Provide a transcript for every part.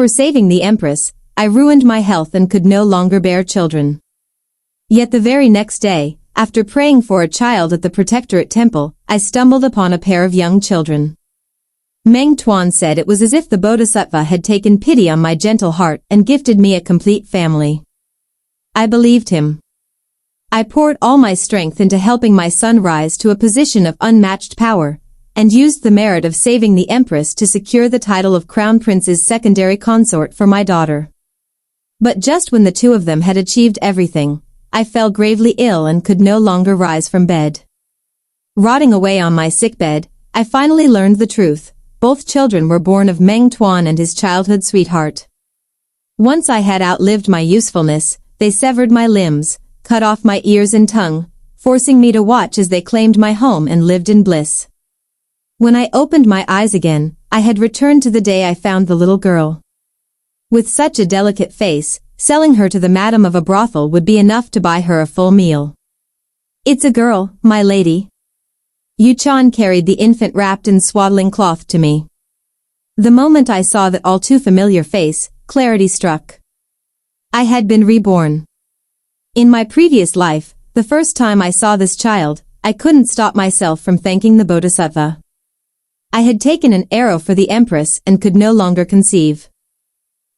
For saving the Empress, I ruined my health and could no longer bear children. Yet the very next day, after praying for a child at the Protectorate Temple, I stumbled upon a pair of young children. Meng Tuan said it was as if the Bodhisattva had taken pity on my gentle heart and gifted me a complete family. I believed him. I poured all my strength into helping my son rise to a position of unmatched power, and used the merit of saving the Empress to secure the title of Crown Prince's secondary consort for my daughter. But just when the two of them had achieved everything, I fell gravely ill and could no longer rise from bed. Rotting away on my sickbed, I finally learned the truth. Both children were born of Meng Tuan and his childhood sweetheart. Once I had outlived my usefulness, they severed my limbs, cut off my ears and tongue, forcing me to watch as they claimed my home and lived in bliss. When I opened my eyes again, I had returned to the day I found the little girl. With such a delicate face, selling her to the madam of a brothel would be enough to buy her a full meal. "It's a girl, my lady." Yuchan carried the infant wrapped in swaddling cloth to me. The moment I saw that all too familiar face, clarity struck. I had been reborn. In my previous life, the first time I saw this child, I couldn't stop myself from thanking the Bodhisattva. I had taken an arrow for the Empress and could no longer conceive.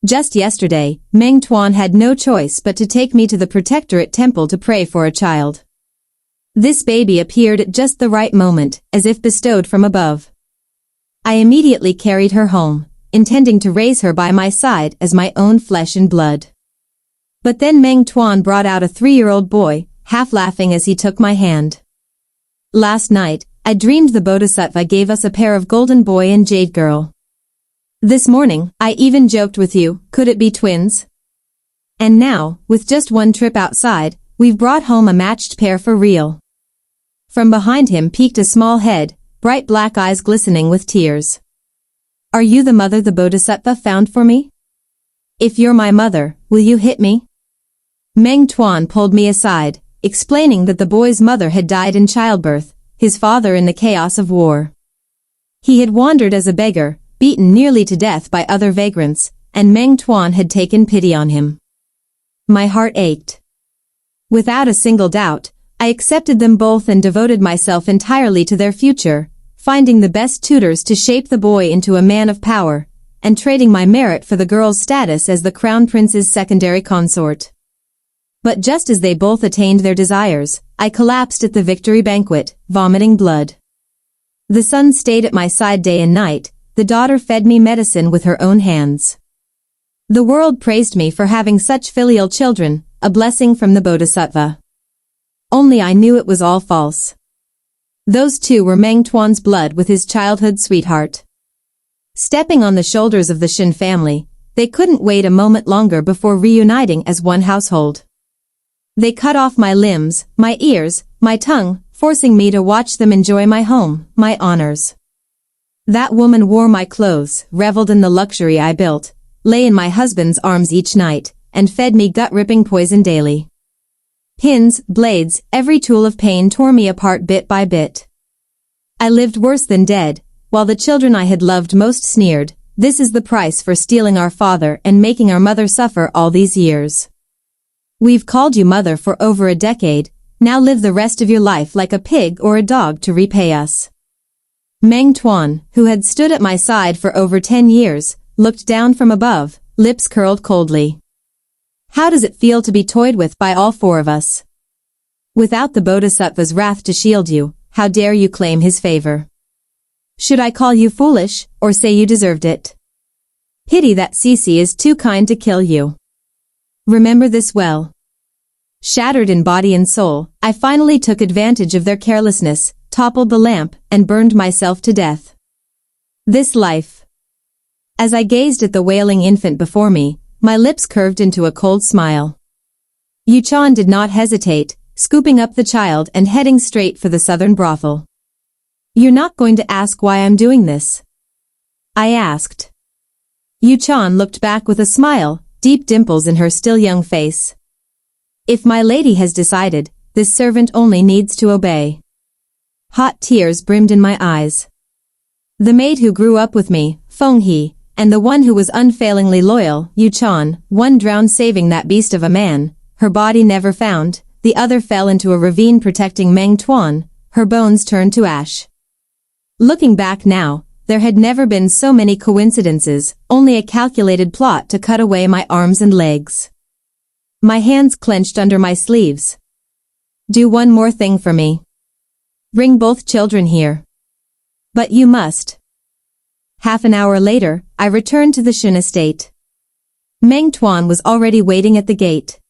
Just yesterday, Meng Tuan had no choice but to take me to the Protectorate Temple to pray for a child. This baby appeared at just the right moment, as if bestowed from above. I immediately carried her home, intending to raise her by my side as my own flesh and blood. But then Meng Tuan brought out a 3-year-old boy, half laughing as he took my hand. Last night, I dreamed the Bodhisattva gave us a pair of golden boy and jade girl. This morning, I even joked with you, could it be twins? And now, with just one trip outside, we've brought home a matched pair for real. From behind him peeked a small head, bright black eyes glistening with tears. "Are you the mother the Bodhisattva found for me? If you're my mother, will you hit me?" Meng Tuan pulled me aside, explaining that the boy's mother had died in childbirth, his father in the chaos of war. He had wandered as a beggar, beaten nearly to death by other vagrants, and Meng Tuan had taken pity on him. My heart ached. Without a single doubt, I accepted them both and devoted myself entirely to their future, finding the best tutors to shape the boy into a man of power, and trading my merit for the girl's status as the Crown Prince's secondary consort. But just as they both attained their desires, I collapsed at the victory banquet, vomiting blood. The son stayed at my side day and night, the daughter fed me medicine with her own hands. The world praised me for having such filial children, a blessing from the Bodhisattva. Only I knew it was all false. Those two were Meng Tuan's blood with his childhood sweetheart. Stepping on the shoulders of the Shin family, they couldn't wait a moment longer before reuniting as one household. They cut off my limbs, my ears, my tongue, forcing me to watch them enjoy my home, my honors. That woman wore my clothes, reveled in the luxury I built, lay in my husband's arms each night, and fed me gut-ripping poison daily. Pins, blades, every tool of pain tore me apart bit by bit. I lived worse than dead, while the children I had loved most sneered, "This is the price for stealing our father and making our mother suffer all these years. We've called you mother for over a decade, now live the rest of your life like a pig or a dog to repay us." Meng Tuan, who had stood at my side for over 10 years, looked down from above, lips curled coldly. "How does it feel to be toyed with by all four of us? Without the Bodhisattva's wrath to shield you, how dare you claim his favor? Should I call you foolish, or say you deserved it? Pity that Sisi is too kind to kill you. Remember this well." Shattered in body and soul, I finally took advantage of their carelessness, toppled the lamp, and burned myself to death. This life. As I gazed at the wailing infant before me, my lips curved into a cold smile. Yuchan did not hesitate, scooping up the child and heading straight for the southern brothel. "You're not going to ask why I'm doing this?" I asked. Yuchan looked back with a smile, deep dimples in her still young face. "If my lady has decided, this servant only needs to obey." Hot tears brimmed in my eyes. The maid who grew up with me, Feng He, and the one who was unfailingly loyal, Yuchan, one drowned saving that beast of a man, her body never found, the other fell into a ravine protecting Meng Tuan, her bones turned to ash. Looking back now, there had never been so many coincidences, only a calculated plot to cut away my arms and legs. My hands clenched under my sleeves. Do one more thing for me. Bring both children here. But you must. Half an hour later, I returned to the Shun estate. Meng Tuan was already waiting at the gate.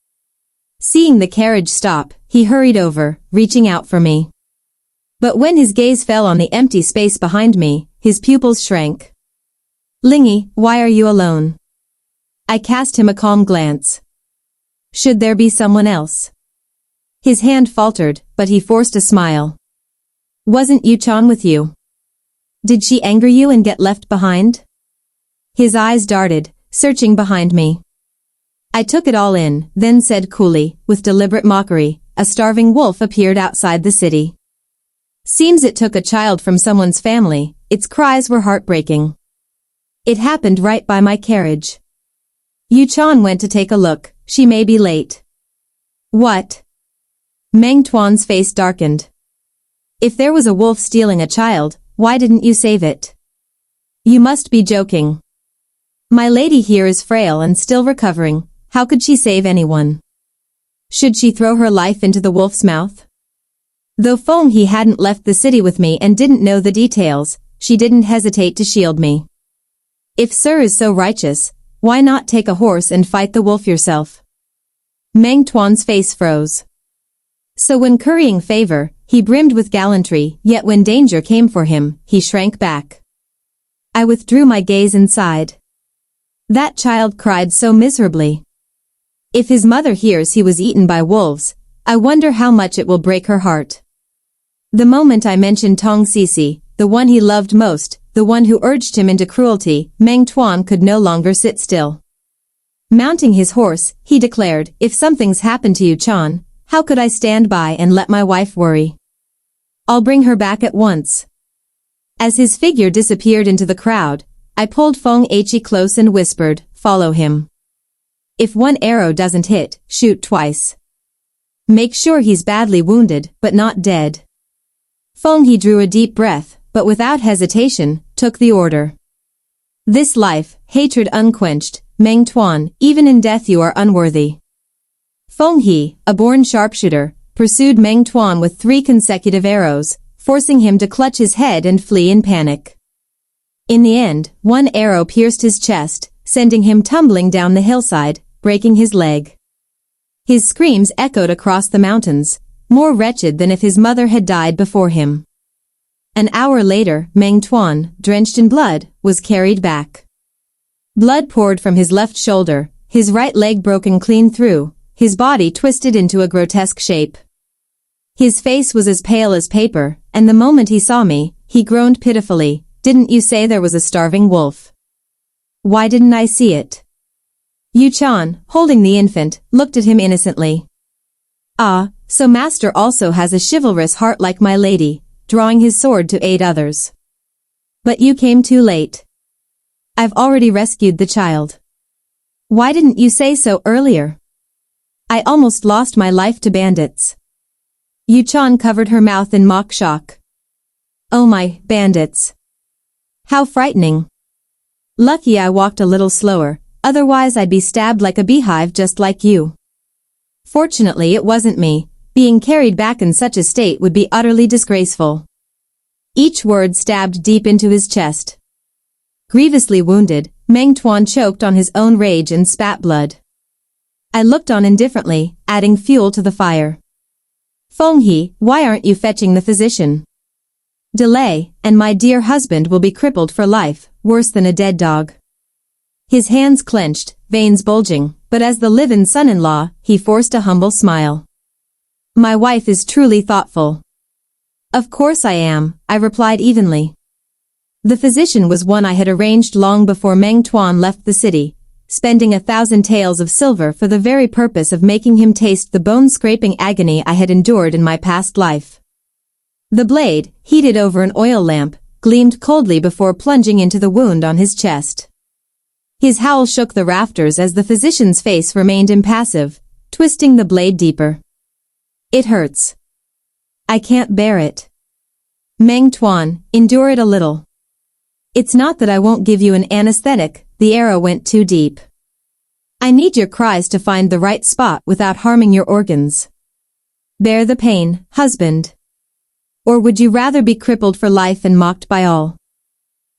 Seeing the carriage stop, he hurried over, reaching out for me. But when his gaze fell on the empty space behind me, his pupils shrank. Lingy, why are you alone? I cast him a calm glance. Should there be someone else? His hand faltered, but he forced a smile. Wasn't Yuchan with you? Did she anger you and get left behind? His eyes darted, searching behind me. I took it all in, then said coolly, with deliberate mockery, a starving wolf appeared outside the city. Seems it took a child from someone's family, its cries were heartbreaking. It happened right by my carriage. Yuchan went to take a look, she may be late. What? Meng Tuan's face darkened. If there was a wolf stealing a child, why didn't you save it? You must be joking. My lady here is frail and still recovering, how could she save anyone? Should she throw her life into the wolf's mouth? Though Feng He hadn't left the city with me and didn't know the details, she didn't hesitate to shield me. If Sir is so righteous, why not take a horse and fight the wolf yourself? Meng Tuan's face froze. So when currying favor, he brimmed with gallantry, yet when danger came for him, he shrank back. I withdrew my gaze and sighed. That child cried so miserably. If his mother hears he was eaten by wolves, I wonder how much it will break her heart. The moment I mentioned Tong Sisi, the one he loved most, the one who urged him into cruelty, Meng Tuan could no longer sit still. Mounting his horse, he declared, if something's happened to Yuchan, how could I stand by and let my wife worry? I'll bring her back at once. As his figure disappeared into the crowd, I pulled Feng He close and whispered, follow him. If one arrow doesn't hit, shoot twice. Make sure he's badly wounded, but not dead. Feng He drew a deep breath, but without hesitation, took the order. This life, hatred unquenched, Meng Tuan, even in death you are unworthy. Feng He, a born sharpshooter, pursued Meng Tuan with 3 consecutive arrows, forcing him to clutch his head and flee in panic. In the end, one arrow pierced his chest, sending him tumbling down the hillside, breaking his leg. His screams echoed across the mountains, more wretched than if his mother had died before him. An hour later, Meng Tuan, drenched in blood, was carried back. Blood poured from his left shoulder, his right leg broken clean through, his body twisted into a grotesque shape. His face was as pale as paper, and the moment he saw me, he groaned pitifully, didn't you say there was a starving wolf? Why didn't I see it? Yuchan, holding the infant, looked at him innocently. Ah, so master also has a chivalrous heart like my lady, drawing his sword to aid others. But you came too late. I've already rescued the child. Why didn't you say so earlier? I almost lost my life to bandits. Yuchan covered her mouth in mock shock. Oh my, bandits. How frightening. Lucky I walked a little slower, otherwise I'd be stabbed like a beehive just like you. Fortunately it wasn't me, being carried back in such a state would be utterly disgraceful. Each word stabbed deep into his chest. Grievously wounded, Meng Tuan choked on his own rage and spat blood. I looked on indifferently, adding fuel to the fire. Feng He, why aren't you fetching the physician? Delay, and my dear husband will be crippled for life, worse than a dead dog. His hands clenched, veins bulging, but as the live-in son-in-law, he forced a humble smile. My wife is truly thoughtful. Of course I am, I replied evenly. The physician was one I had arranged long before Meng Tuan left the city, spending 1,000 taels of silver for the very purpose of making him taste the bone-scraping agony I had endured in my past life. The blade, heated over an oil lamp, gleamed coldly before plunging into the wound on his chest. His howl shook the rafters as the physician's face remained impassive, twisting the blade deeper. It hurts. I can't bear it. Meng Tuan, endure it a little. It's not that I won't give you an anesthetic, the arrow went too deep. I need your cries to find the right spot without harming your organs. Bear the pain, husband. Or would you rather be crippled for life and mocked by all?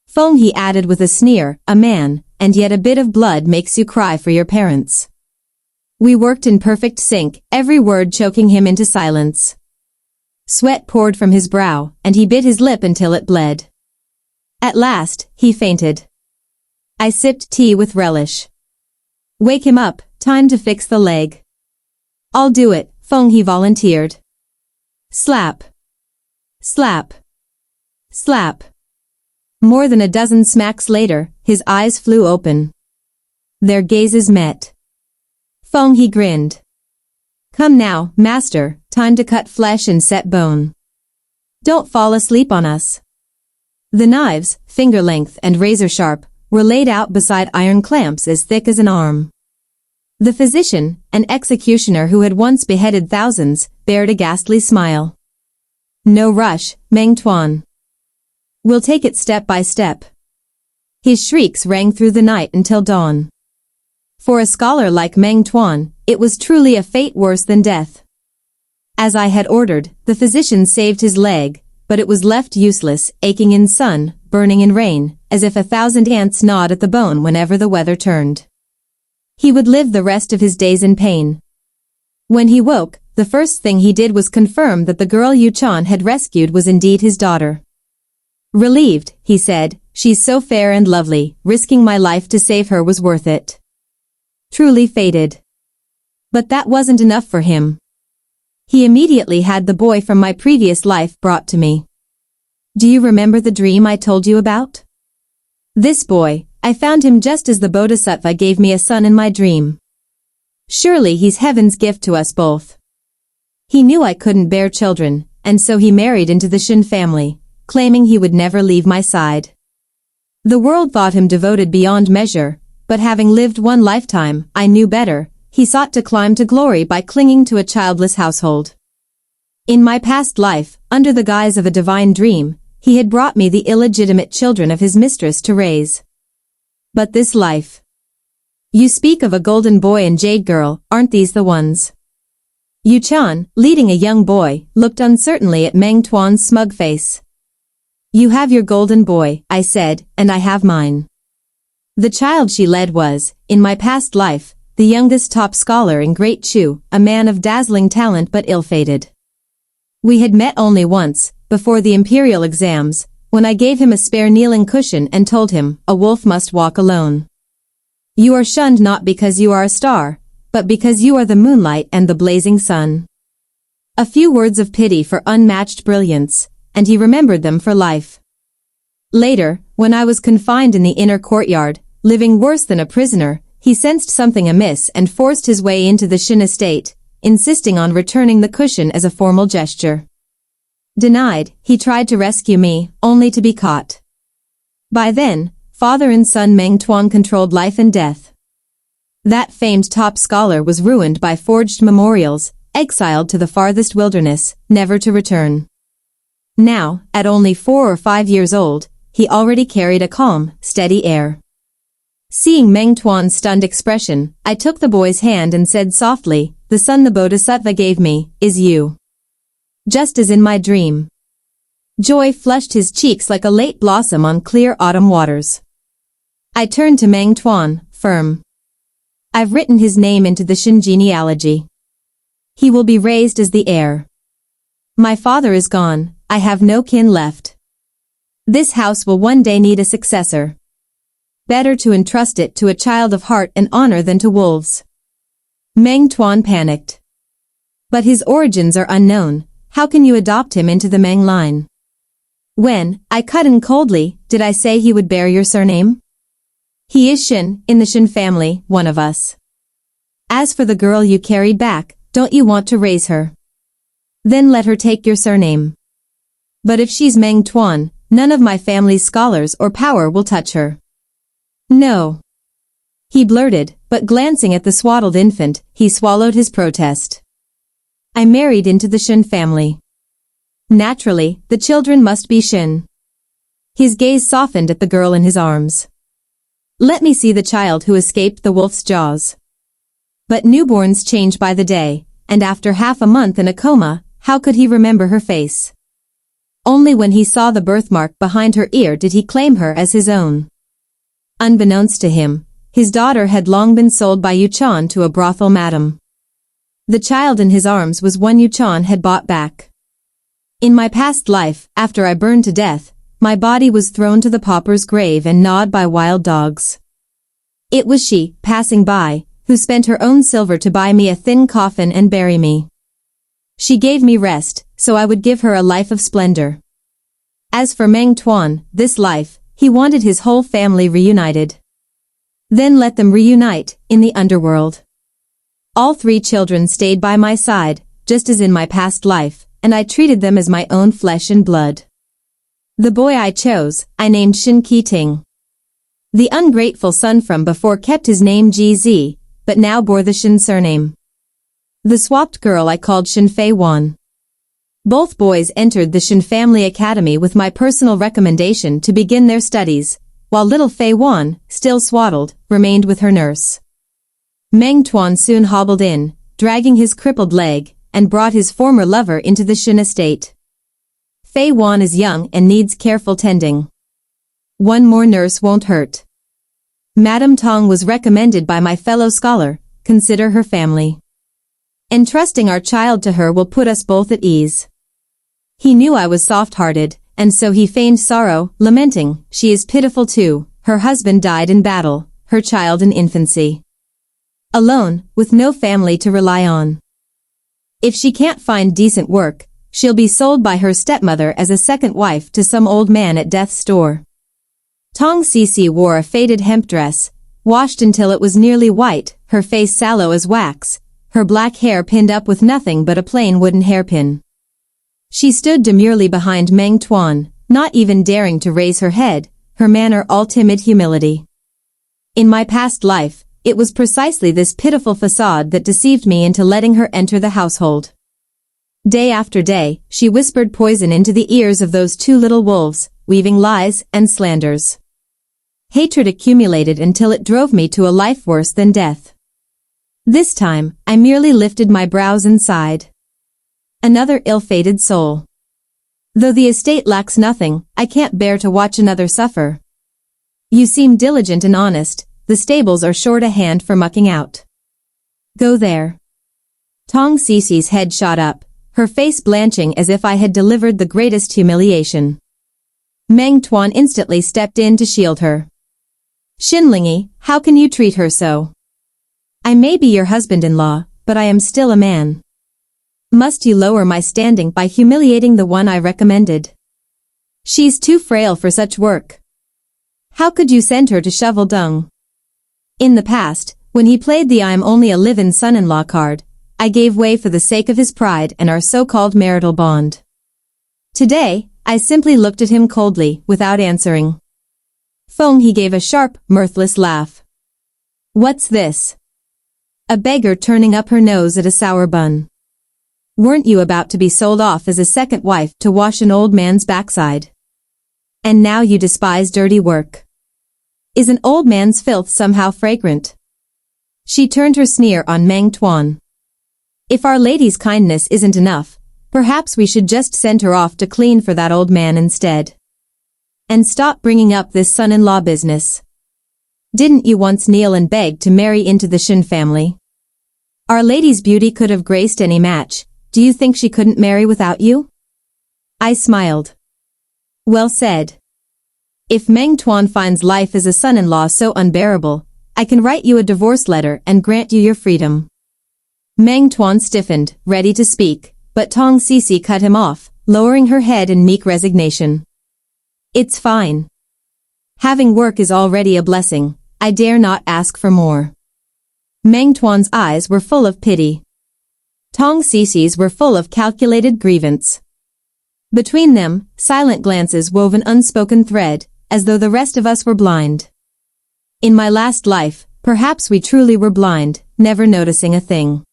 Feng, he added with a sneer, a man, and yet a bit of blood makes you cry for your parents. We worked in perfect sync, every word choking him into silence. Sweat poured from his brow, and he bit his lip until it bled. At last, he fainted. I sipped tea with relish. Wake him up, time to fix the leg. I'll do it, Feng, he volunteered. Slap. Slap. Slap. More than a dozen smacks later, his eyes flew open. Their gazes met. Feng, he grinned. Come now, master, time to cut flesh and set bone. Don't fall asleep on us. The knives, finger length and razor sharp, were laid out beside iron clamps as thick as an arm. The physician, an executioner who had once beheaded thousands, bared a ghastly smile. No rush, Meng Tuan. We'll take it step by step. His shrieks rang through the night until dawn. For a scholar like Meng Tuan, it was truly a fate worse than death. As I had ordered, the physician saved his leg, but it was left useless, aching in sun, burning in rain, as if 1,000 ants gnawed at the bone whenever the weather turned. He would live the rest of his days in pain. When he woke, the first thing he did was confirm that the girl Yuchan had rescued was indeed his daughter. Relieved, he said, she's so fair and lovely, risking my life to save her was worth it. Truly fated. But that wasn't enough for him. He immediately had the boy from my previous life brought to me. Do you remember the dream I told you about? This boy, I found him just as the Bodhisattva gave me a son in my dream. Surely he's heaven's gift to us both. He knew I couldn't bear children, and so he married into the Shin family, claiming he would never leave my side. The world thought him devoted beyond measure, but having lived one lifetime, I knew better. He sought to climb to glory by clinging to a childless household. In my past life, under the guise of a divine dream, he had brought me the illegitimate children of his mistress to raise. But this life. You speak of a golden boy and jade girl, aren't these the ones? Yuchan, leading a young boy, looked uncertainly at Meng Tuan's smug face. You have your golden boy, I said, and I have mine. The child she led was, in my past life, the youngest top scholar in Great Chu, a man of dazzling talent but ill-fated. We had met only once, before the imperial exams, when I gave him a spare kneeling cushion and told him, a wolf must walk alone. You are shunned not because you are a star, but because you are the moonlight and the blazing sun. A few words of pity for unmatched brilliance, and he remembered them for life. Later, when I was confined in the inner courtyard, living worse than a prisoner, he sensed something amiss and forced his way into the Shin estate, insisting on returning the cushion as a formal gesture. Denied, he tried to rescue me, only to be caught. By then, father and son Meng Tuan controlled life and death. That famed top scholar was ruined by forged memorials, exiled to the farthest wilderness, never to return. Now, at only 4 or 5 years old, he already carried a calm, steady air. Seeing Meng Tuan's stunned expression, I took the boy's hand and said softly, the son the Bodhisattva gave me, is you. Just as in my dream. Joy flushed his cheeks like a late blossom on clear autumn waters. I turned to Meng Tuan, firm. I've written his name into the Shin genealogy. He will be raised as the heir. My father is gone, I have no kin left. This house will one day need a successor. Better to entrust it to a child of heart and honor than to wolves. Meng Tuan panicked. But his origins are unknown, how can you adopt him into the Meng line? When, I cut in coldly, did I say he would bear your surname? He is Shin, in the Shin family, one of us. As for the girl you carried back, don't you want to raise her? Then let her take your surname. But if she's Meng Tuan, none of my family's scholars or power will touch her. No. he blurted, but glancing at the swaddled infant, he swallowed his protest. I married into the Shin family. Naturally, the children must be Shin. His gaze softened at the girl in his arms. Let me see the child who escaped the wolf's jaws. But newborns change by the day, and after half a month in a coma, how could he remember her face? Only when he saw the birthmark behind her ear did he claim her as his own. Unbeknownst to him, his daughter had long been sold by Yuchan to a brothel madam. The child in his arms was one Yuchan had bought back. In my past life, after I burned to death, my body was thrown to the pauper's grave and gnawed by wild dogs. It was she, passing by, who spent her own silver to buy me a thin coffin and bury me. She gave me rest, so I would give her a life of splendor. As for Meng Tuan, this life, he wanted his whole family reunited. Then let them reunite, in the underworld. All 3 children stayed by my side, just as in my past life, and I treated them as my own flesh and blood. The boy I chose, I named Shin Qi-ting. The ungrateful son from before kept his name GZ, but now bore the Shin surname. The swapped girl I called Shin Fei Wan. Both boys entered the Shin Family Academy with my personal recommendation to begin their studies, while little Fei Wan, still swaddled, remained with her nurse. Meng Tuan soon hobbled in, dragging his crippled leg, and brought his former lover into the Shin estate. Fei Wan is young and needs careful tending. One more nurse won't hurt. Madame Tong was recommended by my fellow scholar, consider her family. Entrusting our child to her will put us both at ease. He knew I was soft-hearted, and so he feigned sorrow, lamenting, she is pitiful too, her husband died in battle, her child in infancy. Alone, with no family to rely on. If she can't find decent work, she'll be sold by her stepmother as a second wife to some old man at death's door. Tong Cici wore a faded hemp dress, washed until it was nearly white, her face sallow as wax, her black hair pinned up with nothing but a plain wooden hairpin. She stood demurely behind Meng Tuan, not even daring to raise her head, her manner all timid humility. In my past life, it was precisely this pitiful facade that deceived me into letting her enter the household. Day after day, she whispered poison into the ears of those 2 little wolves, weaving lies and slanders. Hatred accumulated until it drove me to a life worse than death. This time, I merely lifted my brows and sighed. Another ill-fated soul. Though the estate lacks nothing, I can't bear to watch another suffer. You seem diligent and honest, the stables are short a hand for mucking out. Go there. Tong Cici's head shot up, her face blanching as if I had delivered the greatest humiliation. Meng Tuan instantly stepped in to shield her. Shinlingi, how can you treat her so? I may be your husband-in-law, but I am still a man. Must you lower my standing by humiliating the one I recommended? She's too frail for such work. How could you send her to shovel dung? In the past, when he played the I'm only a live-in son-in-law card, I gave way for the sake of his pride and our so-called marital bond. Today, I simply looked at him coldly, without answering. Feng he gave a sharp, mirthless laugh. What's this? A beggar turning up her nose at a sour bun. Weren't you about to be sold off as a second wife to wash an old man's backside? And now you despise dirty work. Is an old man's filth somehow fragrant? She turned her sneer on Meng Tuan. If Our Lady's kindness isn't enough, perhaps we should just send her off to clean for that old man instead. And stop bringing up this son-in-law business. Didn't you once kneel and beg to marry into the Shin family? Our Lady's beauty could have graced any match, do you think she couldn't marry without you? I smiled. Well said. If Meng Tuan finds life as a son-in-law so unbearable, I can write you a divorce letter and grant you your freedom. Meng Tuan stiffened, ready to speak, but Tong Cici cut him off, lowering her head in meek resignation. It's fine. Having work is already a blessing, I dare not ask for more. Meng Tuan's eyes were full of pity. Tong Cici's were full of calculated grievance. Between them, silent glances wove an unspoken thread, as though the rest of us were blind. In my last life, Perhaps we truly were blind, never noticing a thing.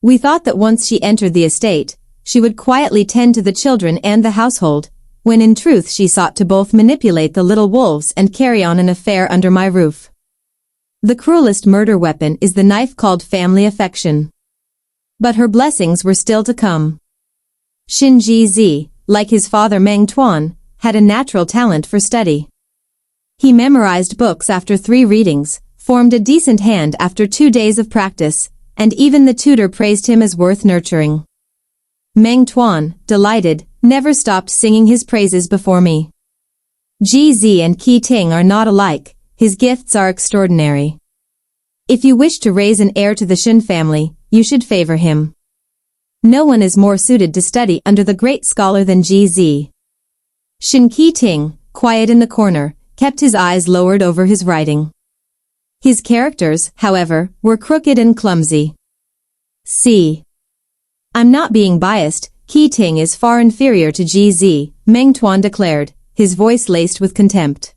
We thought that once she entered the estate, she would quietly tend to the children and the household, when in truth she sought to both manipulate the little wolves and carry on an affair under my roof. The cruelest murder weapon is the knife called family affection. But her blessings were still to come. Shin Ji-zi, like his father Meng Tuan, had a natural talent for study. He memorized books after 3 readings, formed a decent hand after 2 days of practice, and even the tutor praised him as worth nurturing. Meng Tuan, delighted, never stopped singing his praises before me. Ji-zi and Qi Ting are not alike, his gifts are extraordinary. If you wish to raise an heir to the Shin family, you should favor him. No one is more suited to study under the great scholar than Ji-zi. Shin Qi Ting, quiet in the corner, kept his eyes lowered over his writing. His characters, however, were crooked and clumsy. See. I'm not being biased, Qi Ting is far inferior to Ji-zi, Meng Tuan declared, his voice laced with contempt.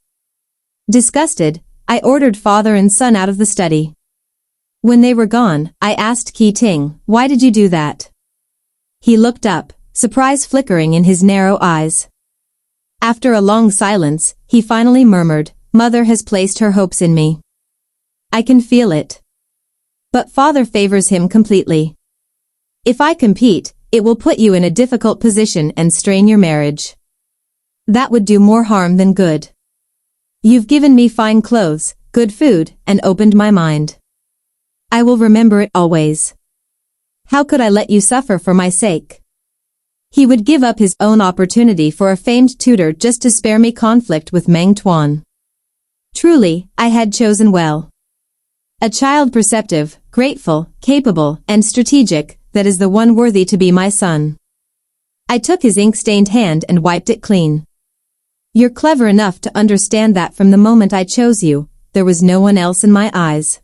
Disgusted, I ordered father and son out of the study. When they were gone, I asked Qi Ting, why did you do that? He looked up, surprise flickering in his narrow eyes. After a long silence, he finally murmured, Mother has placed her hopes in me. I can feel it. But father favors him completely. If I compete, it will put you in a difficult position and strain your marriage. That would do more harm than good. You've given me fine clothes, good food, and opened my mind. I will remember it always. How could I let you suffer for my sake? He would give up his own opportunity for a famed tutor just to spare me conflict with Meng Tuan. Truly, I had chosen well. A child perceptive, grateful, capable, and strategic, that is the one worthy to be my son. I took his ink-stained hand and wiped it clean. You're clever enough to understand that from the moment I chose you, there was no one else in my eyes.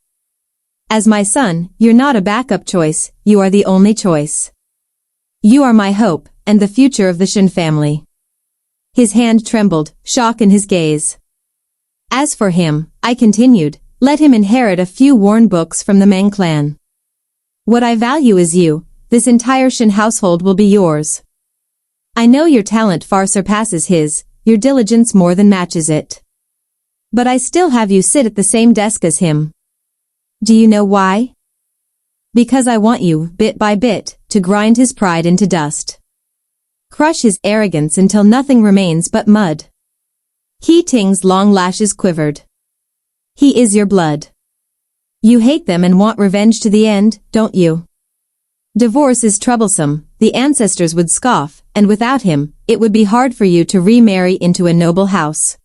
As my son, you're not a backup choice, you are the only choice. You are my hope, and the future of the Shin family. His hand trembled, shock in his gaze. As for him, I continued, let him inherit a few worn books from the Meng clan. What I value is you, this entire Shin household will be yours. I know your talent far surpasses his, your diligence more than matches it. But I still have you sit at the same desk as him. Do you know why? Because I want you, bit by bit, to grind his pride into dust. Crush his arrogance until nothing remains but mud. Qi Ting's long lashes quivered. He is your blood. You hate them and want revenge to the end, don't you? Divorce is troublesome, the ancestors would scoff, and without him, it would be hard for you to remarry into a noble house.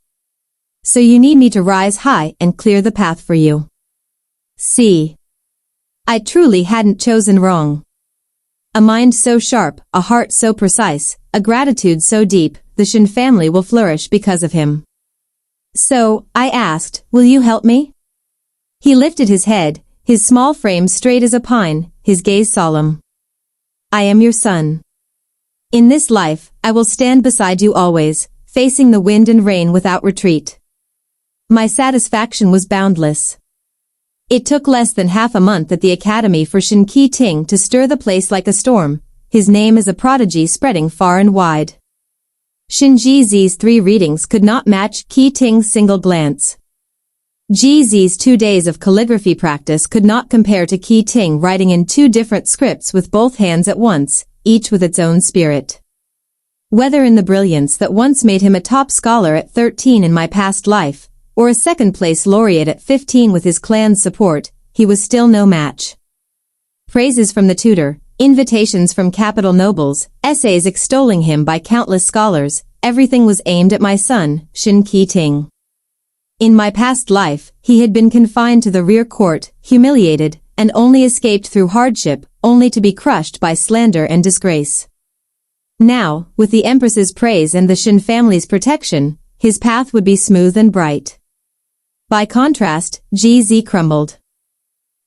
So you need me to rise high and clear the path for you. See. I truly hadn't chosen wrong. A mind so sharp, a heart so precise, a gratitude so deep, the Shin family will flourish because of him. So, I asked, will you help me? He lifted his head, his small frame straight as a pine, his gaze solemn. I am your son. In this life, I will stand beside you always, facing the wind and rain without retreat. My satisfaction was boundless. It took less than half a month at the Academy for Shin Qi Ting to stir the place like a storm, his name is a prodigy spreading far and wide. Shin Ji-zi's 3 readings could not match Qi Ting's single glance. Ji-zi's 2 days of calligraphy practice could not compare to Qi Ting writing in 2 different scripts with both hands at once, each with its own spirit. Whether in the brilliance that once made him a top scholar at 13 in my past life, or a second-place laureate at 15 with his clan's support, he was still no match. Praises from the tutor, invitations from capital nobles, essays extolling him by countless scholars, everything was aimed at my son, Shin Qi Ting. In my past life, he had been confined to the rear court, humiliated, and only escaped through hardship, only to be crushed by slander and disgrace. Now, with the Empress's praise and the Shin family's protection, his path would be smooth and bright. By contrast, Ji-zi crumbled.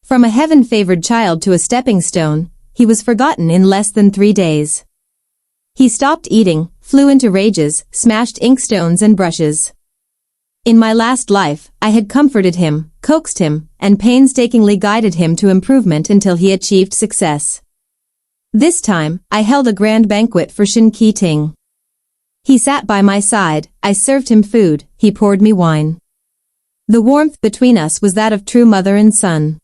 From a heaven-favored child to a stepping stone, he was forgotten in less than 3 days. He stopped eating, flew into rages, smashed inkstones and brushes. In my last life, I had comforted him, coaxed him, and painstakingly guided him to improvement until he achieved success. This time, I held a grand banquet for Shin Qi-ting. He sat by my side, I served him food, he poured me wine. The warmth between us was that of true mother and son.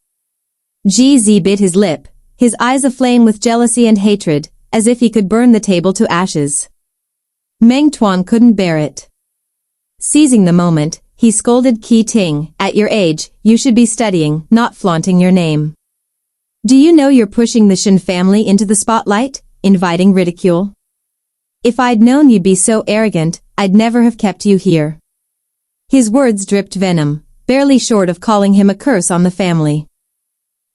GZ bit his lip, his eyes aflame with jealousy and hatred, as if he could burn the table to ashes. Meng Tuan couldn't bear it. Seizing the moment, he scolded Qi-ting, "At your age, you should be studying, not flaunting your name. Do you know you're pushing the Shin family into the spotlight, inviting ridicule? If I'd known you'd be so arrogant, I'd never have kept you here." His words dripped venom, barely short of calling him a curse on the family.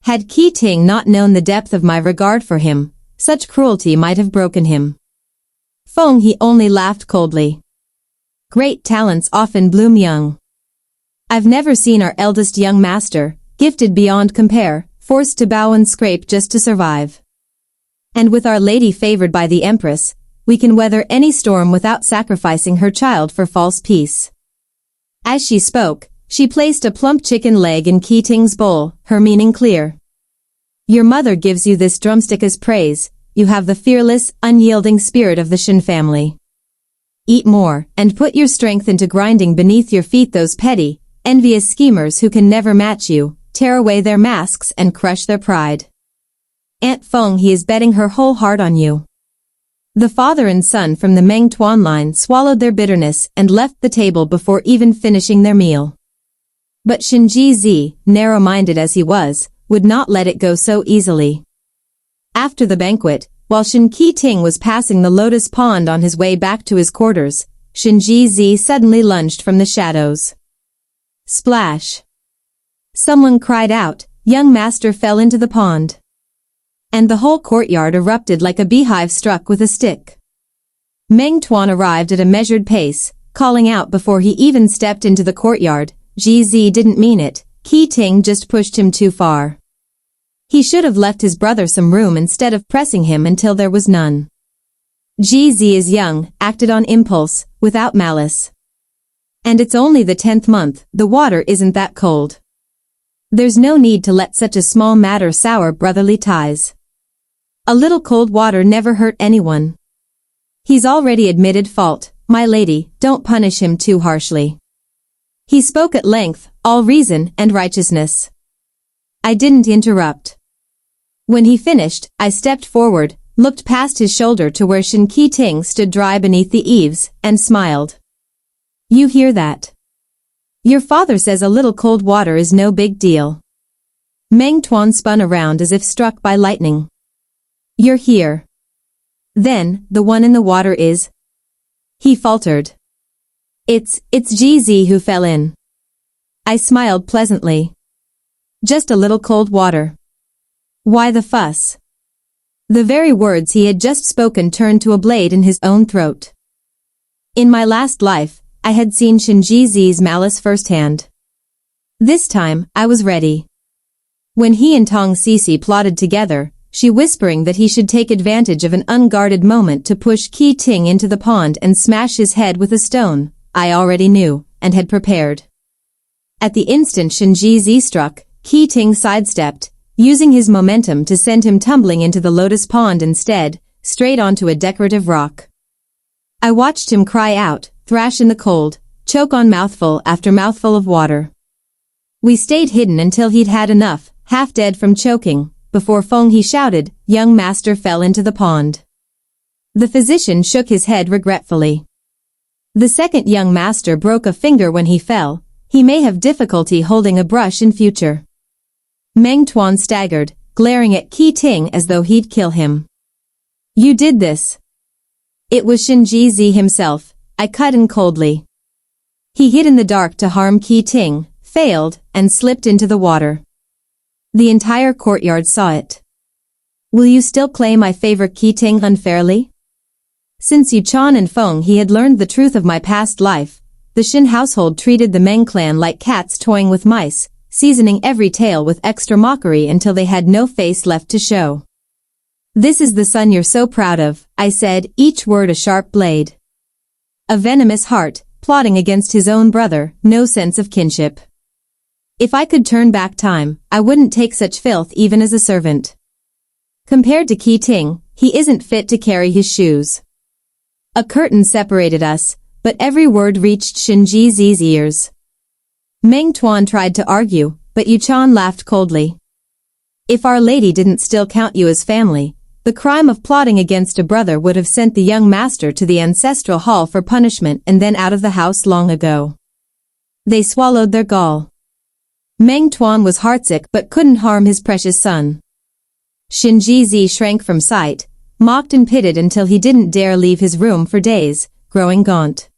Had Qi-ting not known the depth of my regard for him, such cruelty might have broken him. Feng he only laughed coldly. Great talents often bloom young. I've never seen our eldest young master, gifted beyond compare, forced to bow and scrape just to survive. And with our lady favored by the Empress, we can weather any storm without sacrificing her child for false peace. As she spoke, she placed a plump chicken leg in Qi-ting's bowl, her meaning clear. Your mother gives you this drumstick as praise, you have the fearless, unyielding spirit of the Shin family. Eat more, and put your strength into grinding beneath your feet those petty, envious schemers who can never match you, tear away their masks and crush their pride. Aunt Feng he is betting her whole heart on you. The father and son from the Meng Tuan line swallowed their bitterness and left the table before even finishing their meal. But Shin Ji, narrow-minded as he was, would not let it go so easily. After the banquet, while Shin Qi-ting was passing the lotus pond on his way back to his quarters, Shin Ji suddenly lunged from the shadows. Splash! Someone cried out, young master fell into the pond. And the whole courtyard erupted like a beehive struck with a stick. Meng Tuan arrived at a measured pace, calling out before he even stepped into the courtyard, GZ didn't mean it, Qi-ting just pushed him too far. He should have left his brother some room instead of pressing him until there was none. GZ is young, acted on impulse, without malice. And it's only the 10th month, the water isn't that cold. There's no need to let such a small matter sour brotherly ties. A little cold water never hurt anyone. He's already admitted fault, my lady, don't punish him too harshly. He spoke at length, all reason and righteousness. I didn't interrupt. When he finished, I stepped forward, looked past his shoulder to where Shin Qi-ting stood dry beneath the eaves, and smiled. You hear that? Your father says a little cold water is no big deal. Meng Tuan spun around as if struck by lightning. You're here. Then, the one in the water is? He faltered. It's GZ who fell in. I smiled pleasantly. Just a little cold water. Why the fuss? The very words he had just spoken turned to a blade in his own throat. In my last life, I had seen Shin Ji's malice firsthand. This time, I was ready. When he and Tong Sisi plotted together, she whispering that he should take advantage of an unguarded moment to push Qi-ting into the pond and smash his head with a stone, I already knew, and had prepared. At the instant Shin Ji struck, Qi-ting sidestepped, using his momentum to send him tumbling into the lotus pond instead, straight onto a decorative rock. I watched him cry out, thrash in the cold, choke on mouthful after mouthful of water. We stayed hidden until he'd had enough, half dead from choking. Before Feng he shouted, young master fell into the pond. The physician shook his head regretfully. The second young master broke a finger when he fell, he may have difficulty holding a brush in future. Meng Tuan staggered, glaring at Qi-ting as though he'd kill him. You did this. It was Shin Ji himself, I cut in coldly. He hid in the dark to harm Qi-ting, failed, and slipped into the water. The entire courtyard saw it. Will you still claim I favor Qi-ting unfairly? Since Yuchan and Feng he had learned the truth of my past life, the Shin household treated the Meng clan like cats toying with mice, seasoning every tale with extra mockery until they had no face left to show. This is the son you're so proud of, I said, each word a sharp blade. A venomous heart, plotting against his own brother, no sense of kinship. If I could turn back time, I wouldn't take such filth even as a servant. Compared to Qi Ting, he isn't fit to carry his shoes. A curtain separated us, but every word reached Shen Jizi's ears. Meng Tuan tried to argue, but Yuchan laughed coldly. If Our Lady didn't still count you as family, the crime of plotting against a brother would have sent the young master to the ancestral hall for punishment and then out of the house long ago. They swallowed their gall. Meng Tuan was heartsick but couldn't harm his precious son. Shen Jizi shrank from sight, mocked and pitted until he didn't dare leave his room for days, growing gaunt.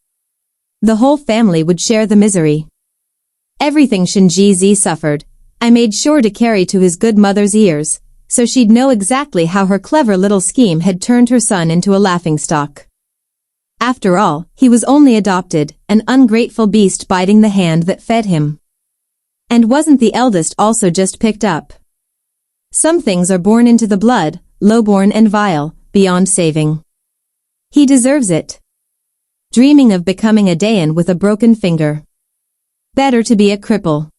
The whole family would share the misery. Everything Shen Jizi suffered, I made sure to carry to his good mother's ears, so she'd know exactly how her clever little scheme had turned her son into a laughingstock. After all, he was only adopted, an ungrateful beast biting the hand that fed him. And wasn't the eldest also just picked up? Some things are born into the blood, low-born and vile, beyond saving. He deserves it. Dreaming of becoming a Dayan with a broken finger. Better to be a cripple.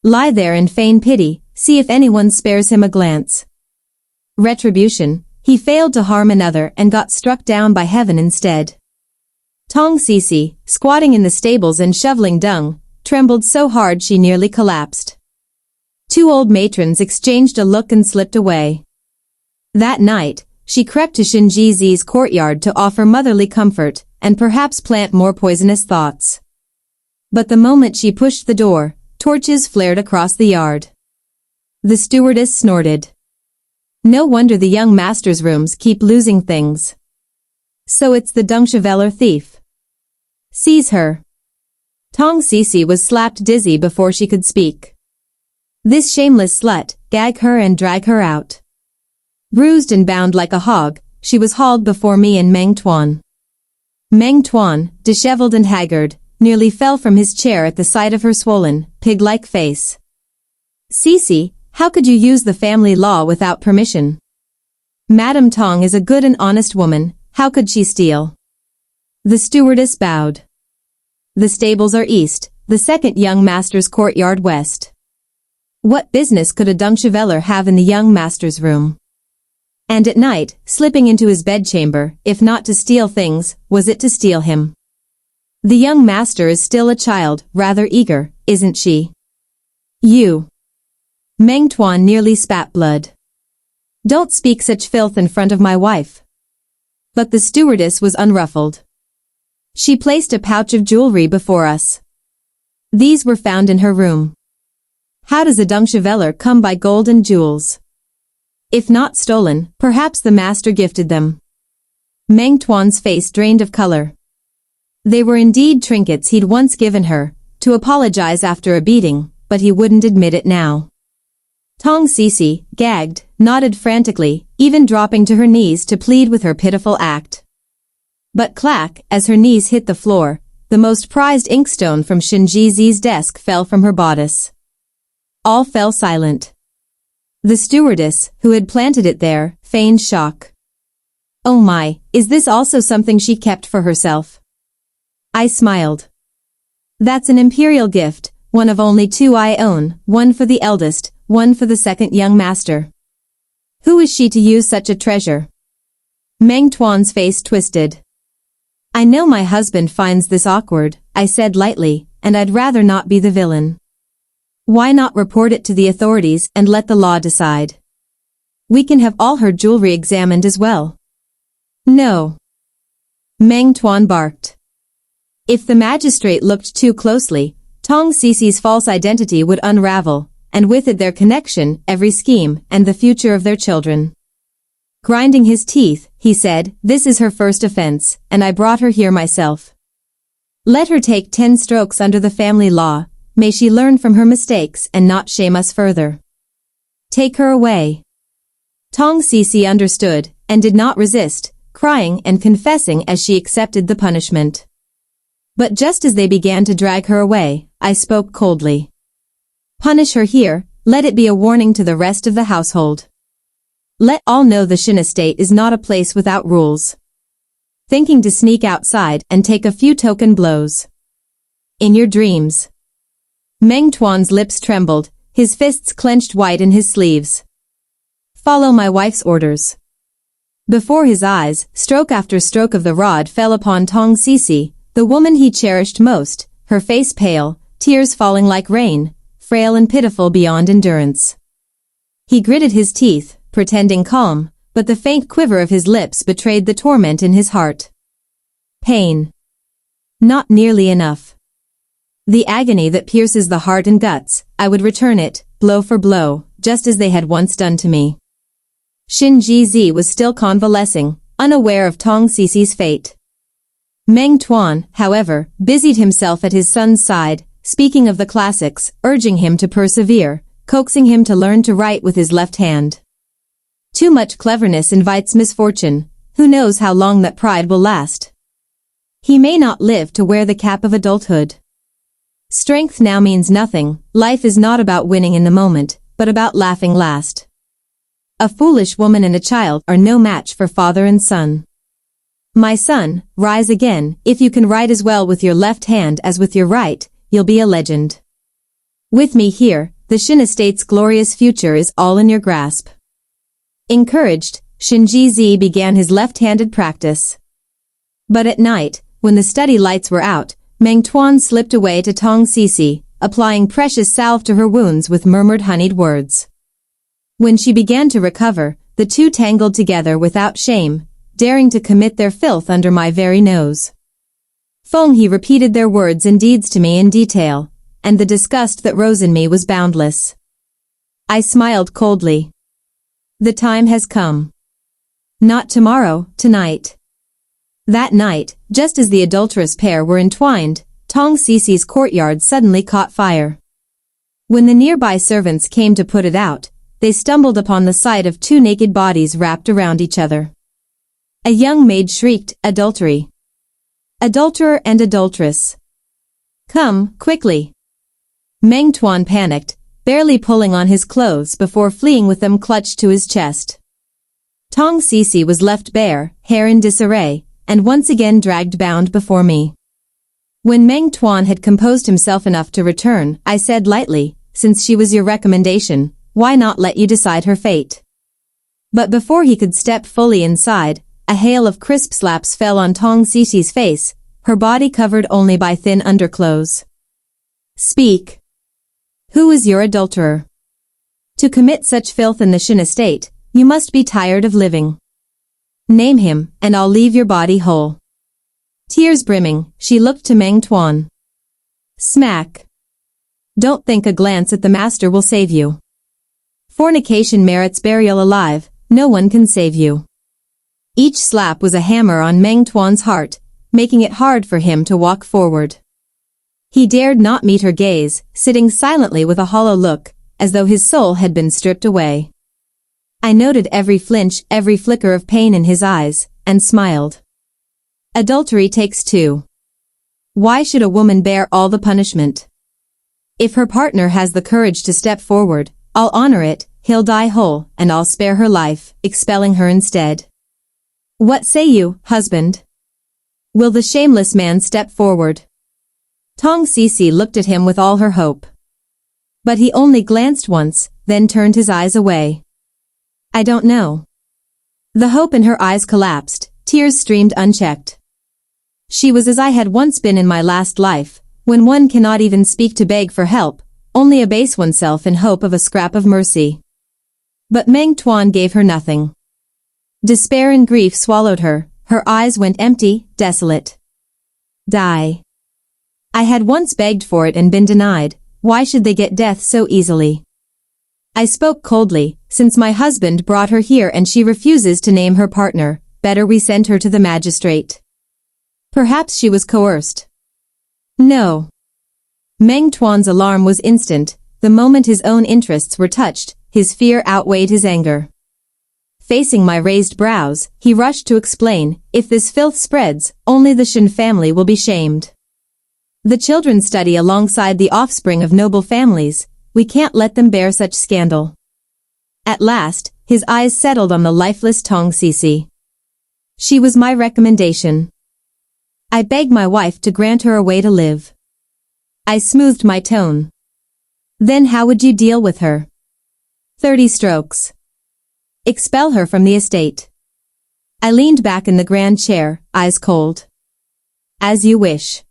Lie there and feign pity, see if anyone spares him a glance. Retribution, he failed to harm another and got struck down by heaven instead. Tong Sisi, squatting in the stables and shoveling dung, trembled so hard she nearly collapsed. Two old matrons exchanged a look and slipped away. That night, she crept to Shen Jizi's courtyard to offer motherly comfort, and perhaps plant more poisonous thoughts. But the moment she pushed the door, torches flared across the yard. The stewardess snorted. No wonder the young master's rooms keep losing things. So it's the Dungcheveller thief. Seize her. Tong Sisi was slapped dizzy before she could speak. This shameless slut, gag her and drag her out. Bruised and bound like a hog, she was hauled before me and Meng Tuan. Meng Tuan, disheveled and haggard, nearly fell from his chair at the sight of her swollen, pig-like face. Sisi, how could you use the family law without permission? Madame Tong is a good and honest woman, how could she steal? The stewardess bowed. The stables are east, the second young master's courtyard west. What business could a Dungcheveller have in the young master's room? And at night, slipping into his bedchamber, if not to steal things, was it to steal him? The young master is still a child, rather eager, isn't she? You. Meng Tuan nearly spat blood. Don't speak such filth in front of my wife. But the stewardess was unruffled. She placed a pouch of jewelry before us. These were found in her room. How does a Dungcheveller come by gold and jewels? If not stolen, perhaps the master gifted them. Meng Tuan's face drained of color. They were indeed trinkets he'd once given her, to apologize after a beating, but he wouldn't admit it now. Tong Sisi, gagged, nodded frantically, even dropping to her knees to plead with her pitiful act. But clack, as her knees hit the floor, the most prized inkstone from Shen Jizi's desk fell from her bodice. All fell silent. The stewardess, who had planted it there, feigned shock. Oh my, is this also something she kept for herself? I smiled. That's an imperial gift, one of only two I own, one for the eldest, one for the second young master. Who is she to use such a treasure? Meng Tuan's face twisted. I know my husband finds this awkward, I said lightly, and I'd rather not be the villain. Why not report it to the authorities and let the law decide? We can have all her jewelry examined as well. No. Meng Tuan barked. If the magistrate looked too closely, Tong Sisi's false identity would unravel, and with it their connection, every scheme, and the future of their children. Grinding his teeth, he said, this is her first offense, and I brought her here myself. Let her take 10 strokes under the family law, may she learn from her mistakes and not shame us further. Take her away. Tong Sisi understood, and did not resist, crying and confessing as she accepted the punishment. But just as they began to drag her away, I spoke coldly. Punish her here, let it be a warning to the rest of the household. Let all know the Shen estate is not a place without rules. thinking to sneak outside and take a few token blows. In your dreams. Meng Tuan's lips trembled, his fists clenched white in his sleeves. Follow my wife's orders. Before his eyes, stroke after stroke of the rod fell upon Tong Sisi, the woman he cherished most, her face pale, tears falling like rain, frail and pitiful beyond endurance. He gritted his teeth, pretending calm, but the faint quiver of his lips betrayed the torment in his heart. Pain. Not nearly enough. The agony that pierces the heart and guts, I would return it, blow for blow, just as they had once done to me. Xin Jizi was still convalescing, unaware of Tong Sisi's fate. Meng Tuan, however, busied himself at his son's side, speaking of the classics, urging him to persevere, coaxing him to learn to write with his left hand. Too much cleverness invites misfortune, who knows how long that pride will last. He may not live to wear the cap of adulthood. Strength now means nothing, life is not about winning in the moment, but about laughing last. A foolish woman and a child are no match for father and son. My son, rise again, if you can write as well with your left hand as with your right, you'll be a legend. With me here, the Xin estate's glorious future is all in your grasp. Encouraged, Xin Jizi began his left-handed practice. But at night, when the study lights were out, Meng Tuan slipped away to Tong Sisi, applying precious salve to her wounds with murmured honeyed words. When she began to recover, the two tangled together without shame, daring to commit their filth under my very nose. Feng He repeated their words and deeds to me in detail, and the disgust that rose in me was boundless. I smiled coldly. The time has come. Not tomorrow, tonight. That night, just as the adulterous pair were entwined, Tong Sisi's courtyard suddenly caught fire. When the nearby servants came to put it out, they stumbled upon the sight of two naked bodies wrapped around each other. A young maid shrieked, "Adultery! Adulterer and adulteress! Come, quickly!" Meng Tuan panicked, barely pulling on his clothes before fleeing with them clutched to his chest. Tong Sisi was left bare, hair in disarray, and once again dragged bound before me. When Meng Tuan had composed himself enough to return, I said lightly, "Since she was your recommendation, why not let you decide her fate?" But before he could step fully inside, a hail of crisp slaps fell on Tong Sisi's face, her body covered only by thin underclothes. "Speak. Who is your adulterer? To commit such filth in the Xin estate, you must be tired of living. Name him, and I'll leave your body whole." Tears brimming, she looked to Meng Tuan. Smack. Don't think a glance at the master will save you. Fornication merits burial alive, no one can save you. Each slap was a hammer on Meng Tuan's heart, making it hard for him to walk forward. He dared not meet her gaze, sitting silently with a hollow look, as though his soul had been stripped away. I noted every flinch, every flicker of pain in his eyes, and smiled. Adultery takes two. Why should a woman bear all the punishment? If her partner has the courage to step forward, I'll honor it, he'll die whole, and I'll spare her life, expelling her instead. What say you, husband? Will the shameless man step forward? Tong Sisi looked at him with all her hope. But he only glanced once, then turned his eyes away. I don't know. The hope in her eyes collapsed, tears streamed unchecked. She was as I had once been in my last life, when one cannot even speak to beg for help, only abase oneself in hope of a scrap of mercy. But Meng Tuan gave her nothing. Despair and grief swallowed her, her eyes went empty, desolate. Die. I had once begged for it and been denied, why should they get death so easily? I spoke coldly, since my husband brought her here and she refuses to name her partner, better we send her to the magistrate. Perhaps she was coerced. No. Meng Tuan's alarm was instant, the moment his own interests were touched, his fear outweighed his anger. Facing my raised brows, he rushed to explain, if this filth spreads, only the Xin family will be shamed. The children study alongside the offspring of noble families, we can't let them bear such scandal. At last, his eyes settled on the lifeless Tong Sisi. She was my recommendation. I begged my wife to grant her a way to live. I smoothed my tone. Then how would you deal with her? 30 strokes. Expel her from the estate. I leaned back in the grand chair, eyes cold. As you wish.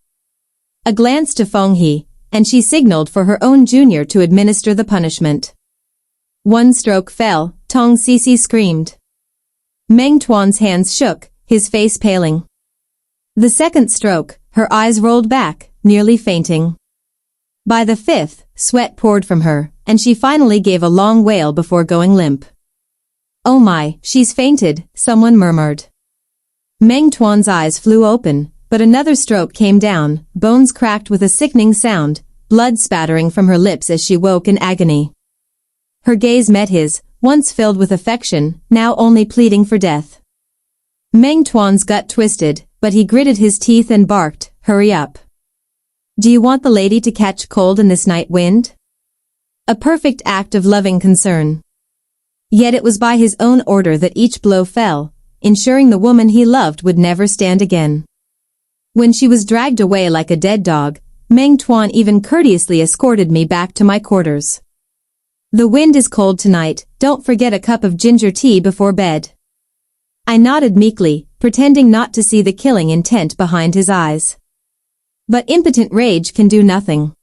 A glance to Feng He, and she signaled for her own junior to administer the punishment. One stroke fell, Tong Sisi screamed. Meng Tuan's hands shook, his face paling. The second stroke, her eyes rolled back, nearly fainting. By the fifth, sweat poured from her, and she finally gave a long wail before going limp. Oh my, she's fainted, someone murmured. Meng Tuan's eyes flew open, but another stroke came down, bones cracked with a sickening sound, blood spattering from her lips as she woke in agony. Her gaze met his, once filled with affection, now only pleading for death. Meng Tuan's gut twisted, but he gritted his teeth and barked, hurry up. Do you want the lady to catch cold in this night wind? A perfect act of loving concern. Yet it was by his own order that each blow fell, ensuring the woman he loved would never stand again. When she was dragged away like a dead dog, Meng Tuan even courteously escorted me back to my quarters. The wind is cold tonight, don't forget a cup of ginger tea before bed. I nodded meekly, pretending not to see the killing intent behind his eyes. But impotent rage can do nothing.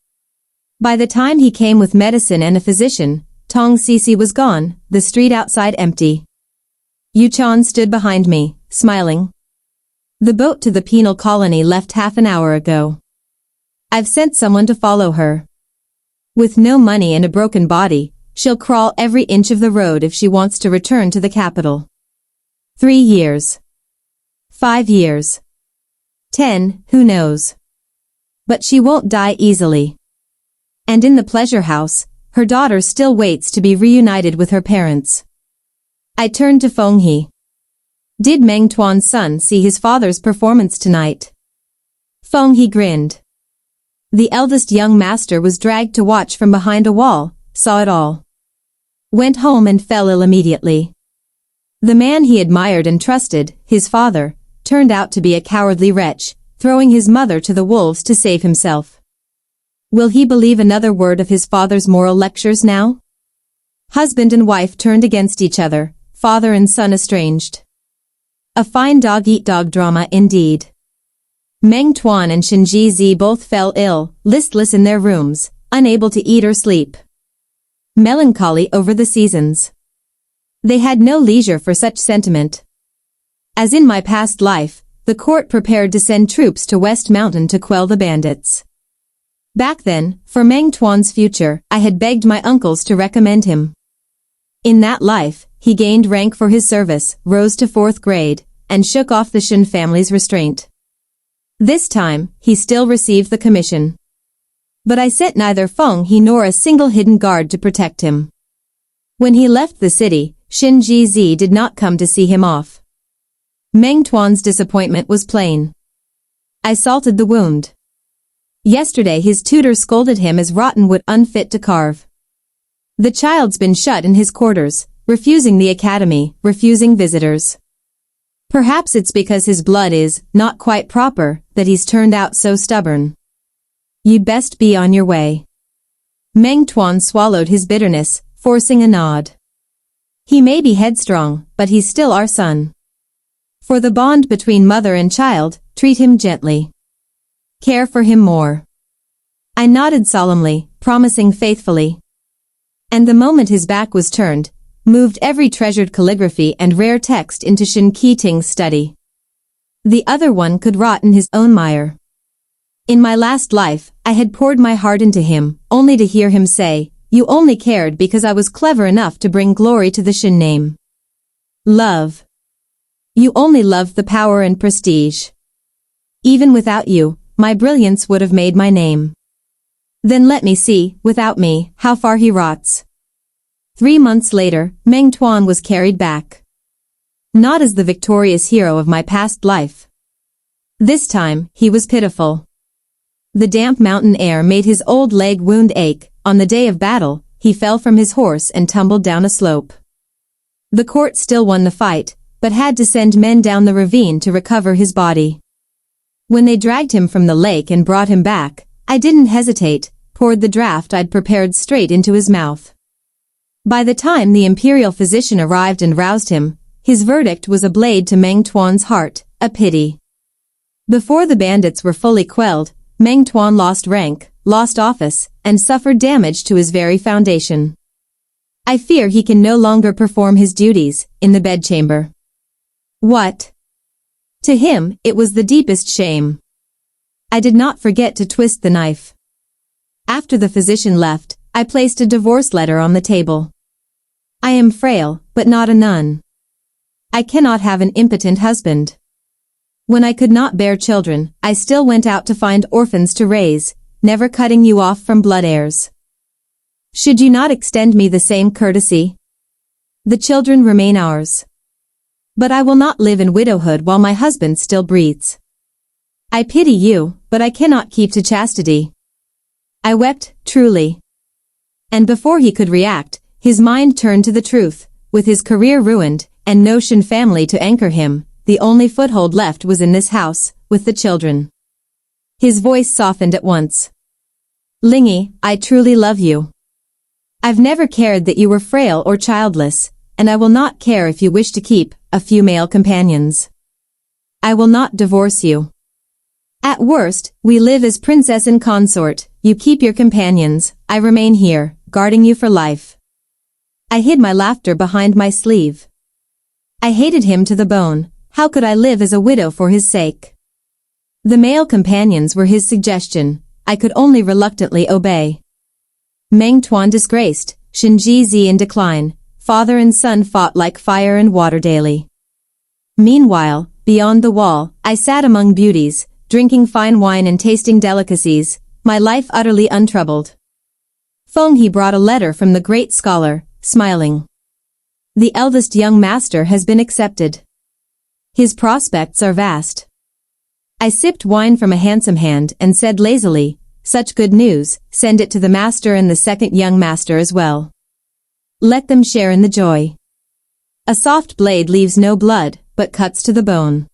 By the time he came with medicine and a physician, Tong Sisi was gone, the street outside empty. Yu Chan stood behind me, smiling. The boat to the penal colony left half an hour ago. I've sent someone to follow her. With no money and a broken body, she'll crawl every inch of the road if she wants to return to the capital. 3 years. 5 years. 10, who knows? But she won't die easily. And in the pleasure house, her daughter still waits to be reunited with her parents. I turned to Feng He. Did Meng Tuan's son see his father's performance tonight? Feng He grinned. The eldest young master was dragged to watch from behind a wall, saw it all. Went home and fell ill immediately. The man he admired and trusted, his father, turned out to be a cowardly wretch, throwing his mother to the wolves to save himself. Will he believe another word of his father's moral lectures now? Husband and wife turned against each other, father and son estranged. A fine dog-eat-dog drama indeed. Meng Tuan and Shinji Zi both fell ill, listless in their rooms, unable to eat or sleep. Melancholy over the seasons. They had no leisure for such sentiment. As in my past life, the court prepared to send troops to West Mountain to quell the bandits. Back then, for Meng Tuan's future, I had begged my uncles to recommend him. In that life, he gained rank for his service, rose to 4th grade, and shook off the Shin family's restraint. This time, he still received the commission. But I sent neither Feng He nor a single hidden guard to protect him. When he left the city, Shinji Zi did not come to see him off. Meng Tuan's disappointment was plain. I salted the wound. Yesterday his tutor scolded him as rotten wood unfit to carve. The child's been shut in his quarters, refusing the academy, refusing visitors. Perhaps it's because his blood is not quite proper that he's turned out so stubborn. You'd best be on your way. Meng Tuan swallowed his bitterness, forcing a nod. He may be headstrong, but he's still our son. For the bond between mother and child, treat him gently. Care for him more. I nodded solemnly, promising faithfully. And the moment his back was turned, moved every treasured calligraphy and rare text into Shin Qiting's study. The other one could rot in his own mire. In my last life, I had poured my heart into him, only to hear him say, "You only cared because I was clever enough to bring glory to the Shin name." Love. You only loved the power and prestige. Even without you, my brilliance would have made my name. Then let me see, without me, how far he rots. 3 months later, Meng Tuan was carried back. Not as the victorious hero of my past life. This time, he was pitiful. The damp mountain air made his old leg wound ache. On the day of battle, he fell from his horse and tumbled down a slope. The court still won the fight, but had to send men down the ravine to recover his body. When they dragged him from the lake and brought him back, I didn't hesitate, poured the draught I'd prepared straight into his mouth. By the time the imperial physician arrived and roused him, his verdict was a blade to Meng Tuan's heart, a pity. Before the bandits were fully quelled, Meng Tuan lost rank, lost office, and suffered damage to his very foundation. I fear he can no longer perform his duties in the bedchamber. What? To him, it was the deepest shame. I did not forget to twist the knife. After the physician left, I placed a divorce letter on the table. I am frail, but not a nun. I cannot have an impotent husband. When I could not bear children, I still went out to find orphans to raise, never cutting you off from blood heirs. Should you not extend me the same courtesy? The children remain ours. But I will not live in widowhood while my husband still breathes. I pity you, but I cannot keep to chastity. I wept, truly. And before he could react, his mind turned to the truth. With his career ruined, and no Shin family to anchor him, the only foothold left was in this house, with the children. His voice softened at once. Lingy, I truly love you. I've never cared that you were frail or childless, and I will not care if you wish to keep a few male companions. I will not divorce you. At worst, we live as princess and consort, you keep your companions, I remain here, guarding you for life. I hid my laughter behind my sleeve. I hated him to the bone. How could I live as a widow for his sake? The male companions were his suggestion. I could only reluctantly obey. Meng Tuan disgraced, Shinji Zi in decline. Father and son fought like fire and water daily. Meanwhile, beyond the wall, I sat among beauties, drinking fine wine and tasting delicacies, my life utterly untroubled. Feng He brought a letter from the great scholar, smiling. The eldest young master has been accepted. His prospects are vast. I sipped wine from a handsome hand and said lazily, such good news, send it to the master and the second young master as well. Let them share in the joy. A soft blade leaves no blood, but cuts to the bone.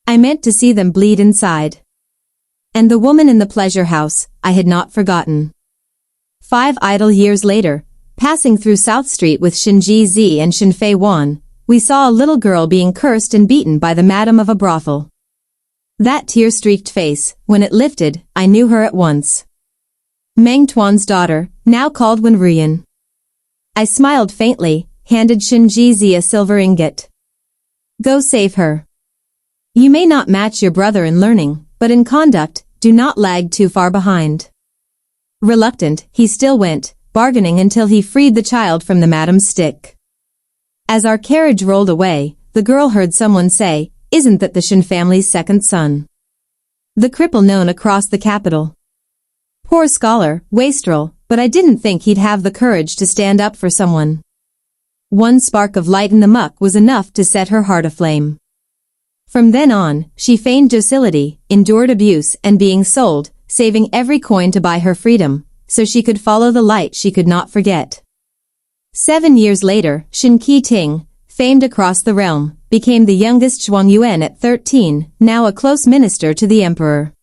I meant to see them bleed inside. And the woman in the pleasure house, I had not forgotten. 5 idle years later, passing through South Street with Shinji Zi and Shinfei Wan, we saw a little girl being cursed and beaten by the madam of a brothel. That tear-streaked face, when it lifted, I knew her at once. Meng Tuan's daughter, now called Wenruyan. I smiled faintly, handed Shinji Zi a silver ingot. Go save her. You may not match your brother in learning, but in conduct, do not lag too far behind. Reluctant, he still went, bargaining until he freed the child from the madam's stick. As our carriage rolled away, the girl heard someone say, isn't that the Shin family's second son? The cripple known across the capital. Poor scholar, wastrel, but I didn't think he'd have the courage to stand up for someone. One spark of light in the muck was enough to set her heart aflame. From then on, she feigned docility, endured abuse and being sold, saving every coin to buy her freedom, so she could follow the light she could not forget. 7 years later, Shin Qi-ting, famed across the realm, became the youngest Zhuangyuan at 13, now a close minister to the emperor.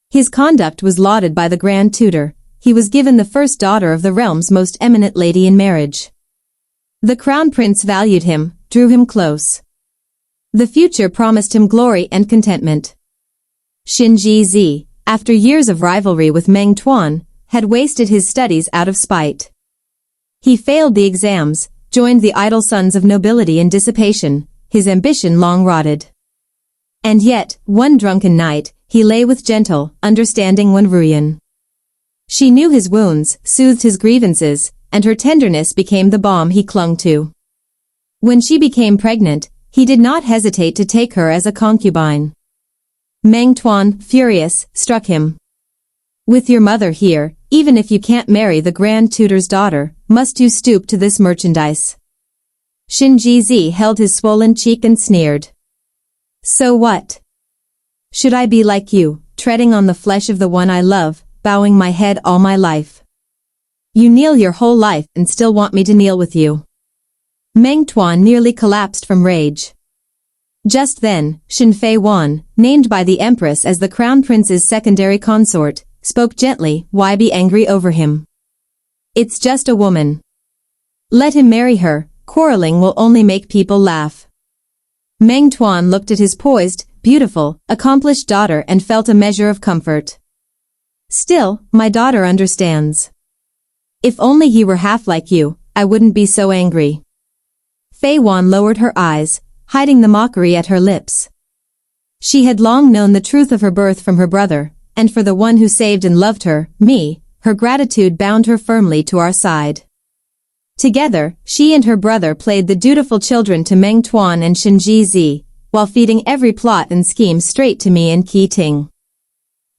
His conduct was lauded by the grand tutor. He was given the first daughter of the realm's most eminent lady in marriage. The crown prince valued him, drew him close. The future promised him glory and contentment. Shinji Zi, after years of rivalry with Meng Tuan, had wasted his studies out of spite. He failed the exams, joined the idle sons of nobility and dissipation, his ambition long rotted. And yet, one drunken night, he lay with gentle, understanding Wenruyan. She knew his wounds, soothed his grievances, and her tenderness became the balm he clung to. When she became pregnant, he did not hesitate to take her as a concubine. Meng Tuan, furious, struck him. With your mother here, even if you can't marry the grand tutor's daughter, must you stoop to this merchandise? Shinji Zi held his swollen cheek and sneered. So what? Should I be like you, treading on the flesh of the one I love, bowing my head all my life? You kneel your whole life and still want me to kneel with you. Meng Tuan nearly collapsed from rage. Just then, Shen Fei Wan, named by the Empress as the Crown Prince's secondary consort, spoke gently. Why be angry over him? It's just a woman. Let him marry her, quarreling will only make people laugh. Meng Tuan looked at his poised, beautiful, accomplished daughter and felt a measure of comfort. Still, my daughter understands. If only he were half like you, I wouldn't be so angry. Fei Wan lowered her eyes, hiding the mockery at her lips. She had long known the truth of her birth from her brother, and for the one who saved and loved her, me, her gratitude bound her firmly to our side. Together, she and her brother played the dutiful children to Meng Tuan and Shen Jizi, while feeding every plot and scheme straight to me and Qi Ting.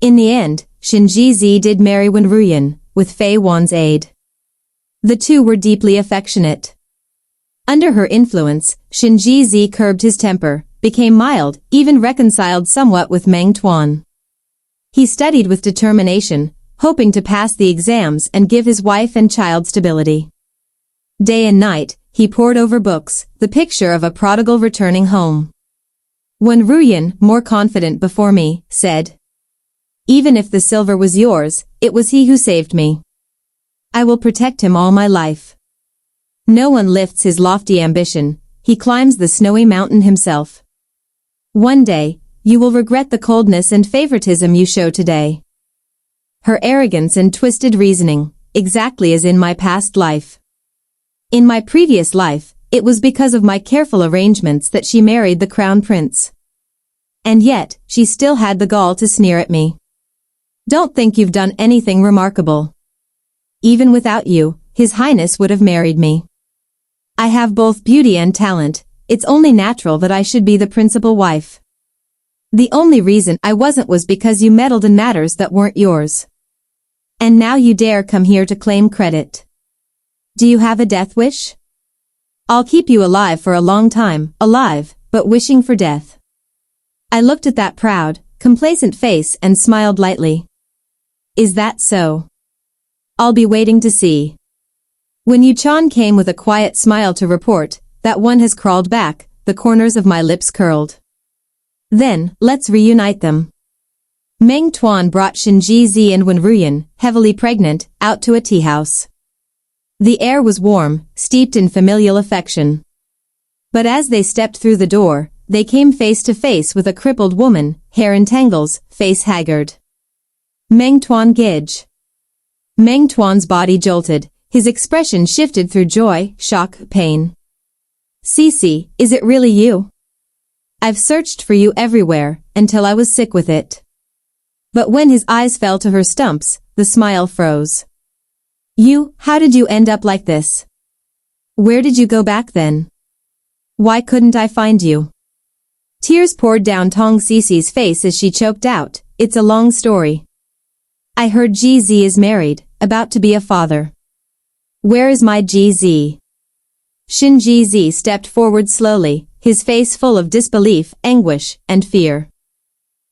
In the end, Shen Jizi did marry Wen Ruyan, with Fei Wan's aid. The two were deeply affectionate. Under her influence, Shen Jizi curbed his temper, became mild, even reconciled somewhat with Meng Tuan. He studied with determination, hoping to pass the exams and give his wife and child stability. Day and night, he pored over books, the picture of a prodigal returning home. Wen Ruyan, more confident before me, said, "Even if the silver was yours, it was he who saved me. I will protect him all my life." No one lifts his lofty ambition, he climbs the snowy mountain himself. One day, you will regret the coldness and favoritism you show today. Her arrogance and twisted reasoning, exactly as in my past life. In my previous life, it was because of my careful arrangements that she married the Crown Prince. And yet, she still had the gall to sneer at me. Don't think you've done anything remarkable. Even without you, His Highness would have married me. I have both beauty and talent, it's only natural that I should be the principal wife. The only reason I wasn't was because you meddled in matters that weren't yours. And now you dare come here to claim credit. Do you have a death wish? I'll keep you alive for a long time, alive, but wishing for death. I looked at that proud, complacent face and smiled lightly. Is that so? I'll be waiting to see. When Yu Chan came with a quiet smile to report, that one has crawled back, the corners of my lips curled. Then, let's reunite them. Meng Tuan brought Shen Jizi and Wen Ruyan, heavily pregnant, out to a tea house. The air was warm, steeped in familial affection. But as they stepped through the door, they came face to face with a crippled woman, hair in tangles, face haggard. Meng Tuan Gij. Meng Tuan's body jolted, his expression shifted through joy, shock, pain. Cici, is it really you? I've searched for you everywhere, until I was sick with it. But when his eyes fell to her stumps, the smile froze. You, how did you end up like this? Where did you go back then? Why couldn't I find you? Tears poured down Tong Cici's face as she choked out, it's a long story. I heard GZ is married, about to be a father. Where is my GZ? Shin GZ stepped forward slowly, his face full of disbelief, anguish, and fear.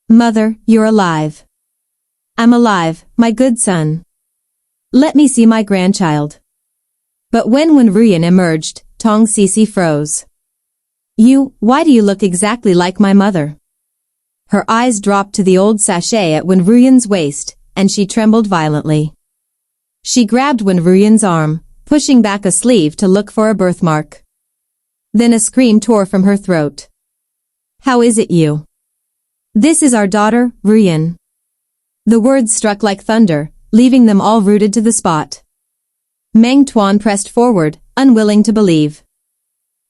Mother, you're alive. I'm alive, my good son. Let me see my grandchild. But when Wen Ruyan emerged, Tong Cici froze. Why do you look exactly like my mother? Her eyes dropped to the old sachet at Wen Ruyan's waist, and she trembled violently. She grabbed Wen Ruyan's arm, pushing back a sleeve to look for a birthmark. Then a scream tore from her throat. How is it you? This is our daughter, Ruyan. The words struck like thunder, leaving them all rooted to the spot. Meng Tuan pressed forward, unwilling to believe.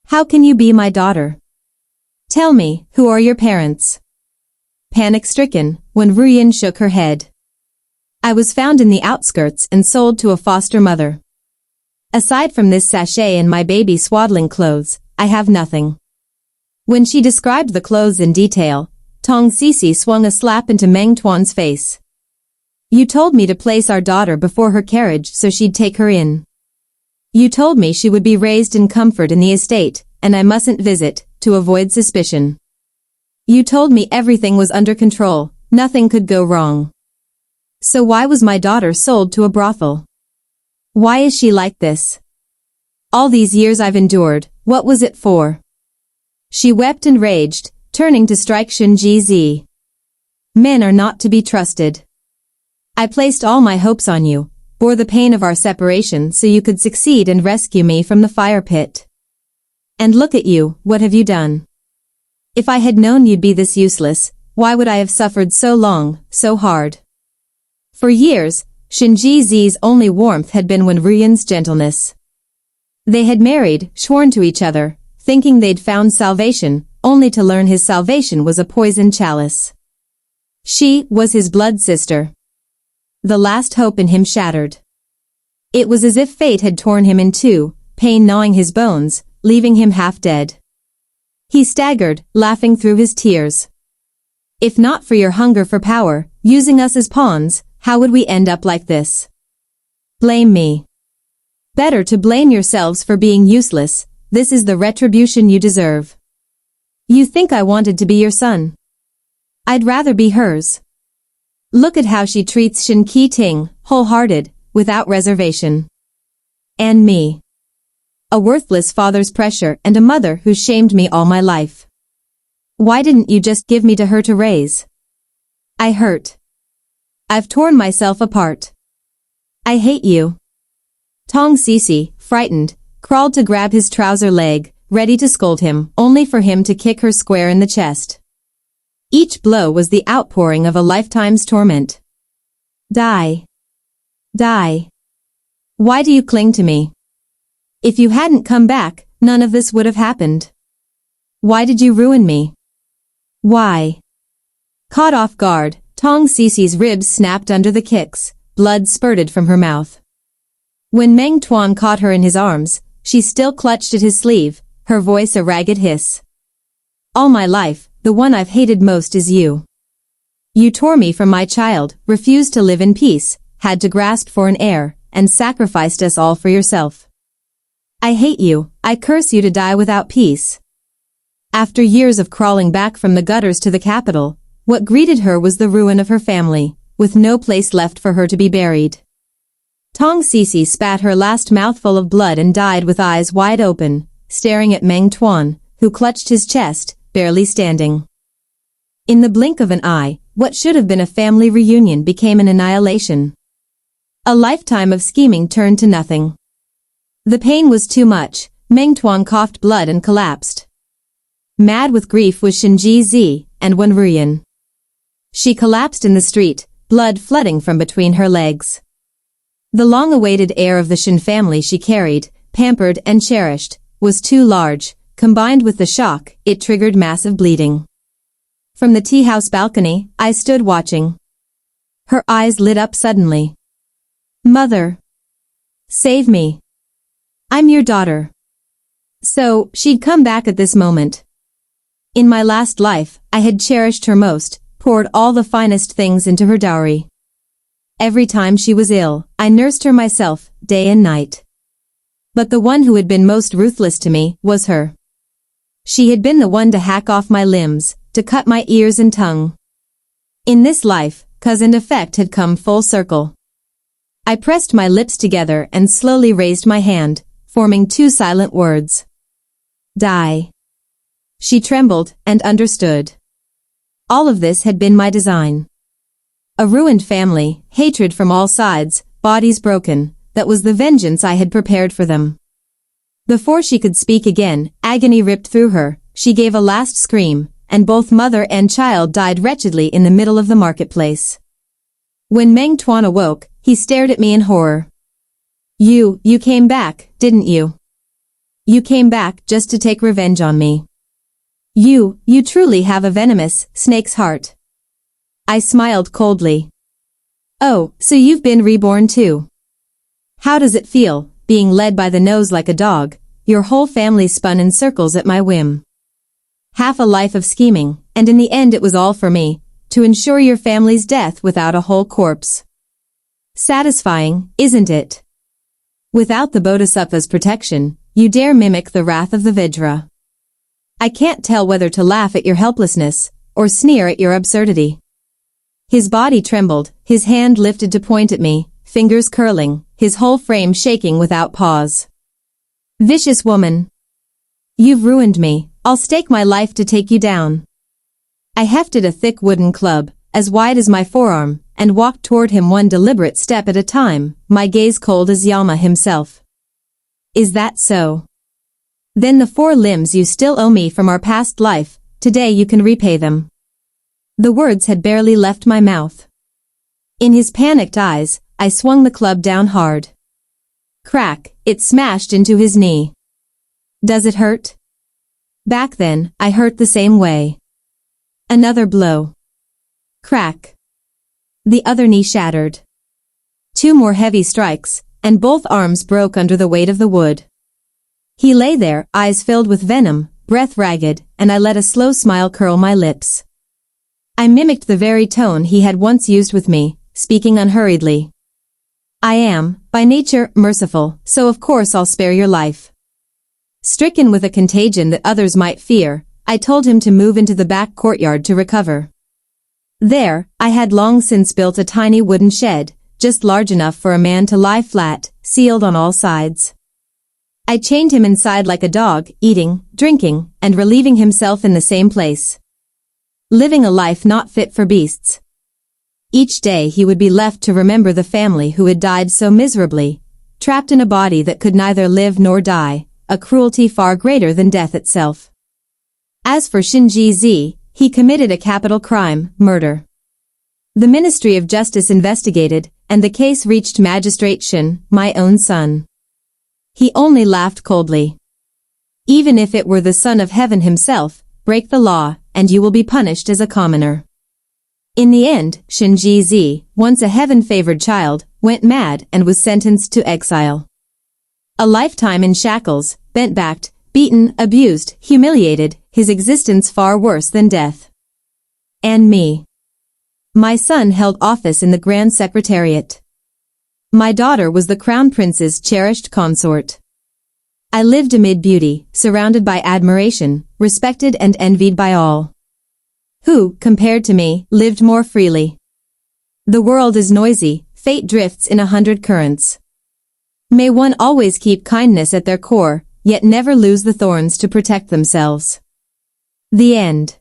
How can you be my daughter? Tell me, who are your parents? Panic-stricken, Wen Ruyan shook her head. I was found in the outskirts and sold to a foster mother. Aside from this sachet and my baby swaddling clothes, I have nothing. When she described the clothes in detail, Tong Cici swung a slap into Meng Tuan's face. You told me to place our daughter before her carriage so she'd take her in. You told me she would be raised in comfort in the estate, and I mustn't visit, to avoid suspicion. You told me everything was under control, nothing could go wrong. So why was my daughter sold to a brothel? Why is she like this? All these years I've endured, What was it for? She wept and raged, turning to strike Shinji. Men are not to be trusted. I placed all my hopes on you, bore the pain of our separation so you could succeed and rescue me from the fire pit. And look at you, what have you done? If I had known you'd be this useless, why would I have suffered so long, so hard? For years, Shinji's only warmth had been Wenruyan's gentleness. They had married, sworn to each other, thinking they'd found salvation, only to learn his salvation was a poison chalice. She was his blood sister. The last hope in him shattered. It was as if fate had torn him in two, pain gnawing his bones, leaving him half dead. He staggered, laughing through his tears. If not for your hunger for power, using us as pawns, how would we end up like this? Blame me. Better to blame yourselves for being useless. This is the retribution you deserve. You think I wanted to be your son? I'd rather be hers. Look at how she treats Shin Qi-ting, wholehearted, without reservation. And me. A worthless father's pressure and a mother who shamed me all my life. Why didn't you just give me to her to raise? I hurt. I've torn myself apart. I hate you. Tong Sisi, frightened, crawled to grab his trouser leg, ready to scold him, only for him to kick her square in the chest. Each blow was the outpouring of a lifetime's torment. Die. Die. Why do you cling to me? If you hadn't come back, none of this would have happened. Why did you ruin me? Why? Caught off guard, Tong Sisi's ribs snapped under the kicks, blood spurted from her mouth. When Meng Tuan caught her in his arms, she still clutched at his sleeve, her voice a ragged hiss. All my life, the one I've hated most is you. You tore me from my child, refused to live in peace, had to grasp for an heir, and sacrificed us all for yourself. I hate you, I curse you to die without peace. After years of crawling back from the gutters to the capital, what greeted her was the ruin of her family, with no place left for her to be buried. Tong Sisi spat her last mouthful of blood and died with eyes wide open, staring at Meng Tuan, who clutched his chest, barely standing. In the blink of an eye, what should have been a family reunion became an annihilation. A lifetime of scheming turned to nothing. The pain was too much. Meng Tuan coughed blood and collapsed. Mad with grief was Shinji and Wenruyan. She collapsed in the street, blood flooding from between her legs. The long-awaited heir of the Shin family she carried, pampered and cherished, was too large. Combined with the shock, it triggered massive bleeding. From the tea house balcony, I stood watching. Her eyes lit up suddenly. Mother. Save me. I'm your daughter. So, she'd come back at this moment. In my last life, I had cherished her most, poured all the finest things into her dowry. Every time she was ill, I nursed her myself, day and night. But the one who had been most ruthless to me was her. She had been the one to hack off my limbs, to cut my ears and tongue. In this life, cause and effect had come full circle. I pressed my lips together and slowly raised my hand, forming two silent words. Die. She trembled and understood. All of this had been my design. A ruined family, hatred from all sides, bodies broken, that was the vengeance I had prepared for them. Before she could speak again, agony ripped through her, she gave a last scream, and both mother and child died wretchedly in the middle of the marketplace. When Meng Tuan awoke, he stared at me in horror. You came back, didn't you? You came back just to take revenge on me. You truly have a venomous, snake's heart. I smiled coldly. Oh, so you've been reborn too. How does it feel, being led by the nose like a dog, your whole family spun in circles at my whim? Half a life of scheming, and in the end it was all for me, to ensure your family's death without a whole corpse. Satisfying, isn't it? Without the Bodhisattva's protection, you dare mimic the wrath of the Vajra. I can't tell whether to laugh at your helplessness, or sneer at your absurdity. His body trembled, his hand lifted to point at me, fingers curling, his whole frame shaking without pause. Vicious woman. You've ruined me, I'll stake my life to take you down. I hefted a thick wooden club, as wide as my forearm, and walked toward him one deliberate step at a time, my gaze cold as Yama himself. Is that so? Then the 4 limbs you still owe me from our past life, today you can repay them. The words had barely left my mouth. In his panicked eyes, I swung the club down hard. Crack, it smashed into his knee. Does it hurt? Back then, I hurt the same way. Another blow. Crack. The other knee shattered. 2 more heavy strikes, and both arms broke under the weight of the wood. He lay there, eyes filled with venom, breath ragged, and I let a slow smile curl my lips. I mimicked the very tone he had once used with me, speaking unhurriedly. I am, by nature, merciful, so of course I'll spare your life. Stricken with a contagion that others might fear, I told him to move into the back courtyard to recover. There, I had long since built a tiny wooden shed, just large enough for a man to lie flat, sealed on all sides. I chained him inside like a dog, eating, drinking, and relieving himself in the same place. Living a life not fit for beasts. Each day he would be left to remember the family who had died so miserably, trapped in a body that could neither live nor die, a cruelty far greater than death itself. As for Shinji Z, he committed a capital crime, murder. The Ministry of Justice investigated, and the case reached Magistrate Shin, my own son. He only laughed coldly. Even if it were the Son of Heaven himself, break the law, and you will be punished as a commoner. In the end, Shinji Z, once a heaven-favored child, went mad and was sentenced to exile. A lifetime in shackles, bent-backed, beaten, abused, humiliated, his existence far worse than death. And me. My son held office in the Grand Secretariat. My daughter was the Crown Prince's cherished consort. I lived amid beauty, surrounded by admiration, respected and envied by all. Who, compared to me, lived more freely. The world is noisy, fate drifts in 100 currents. May one always keep kindness at their core, yet never lose the thorns to protect themselves. The end.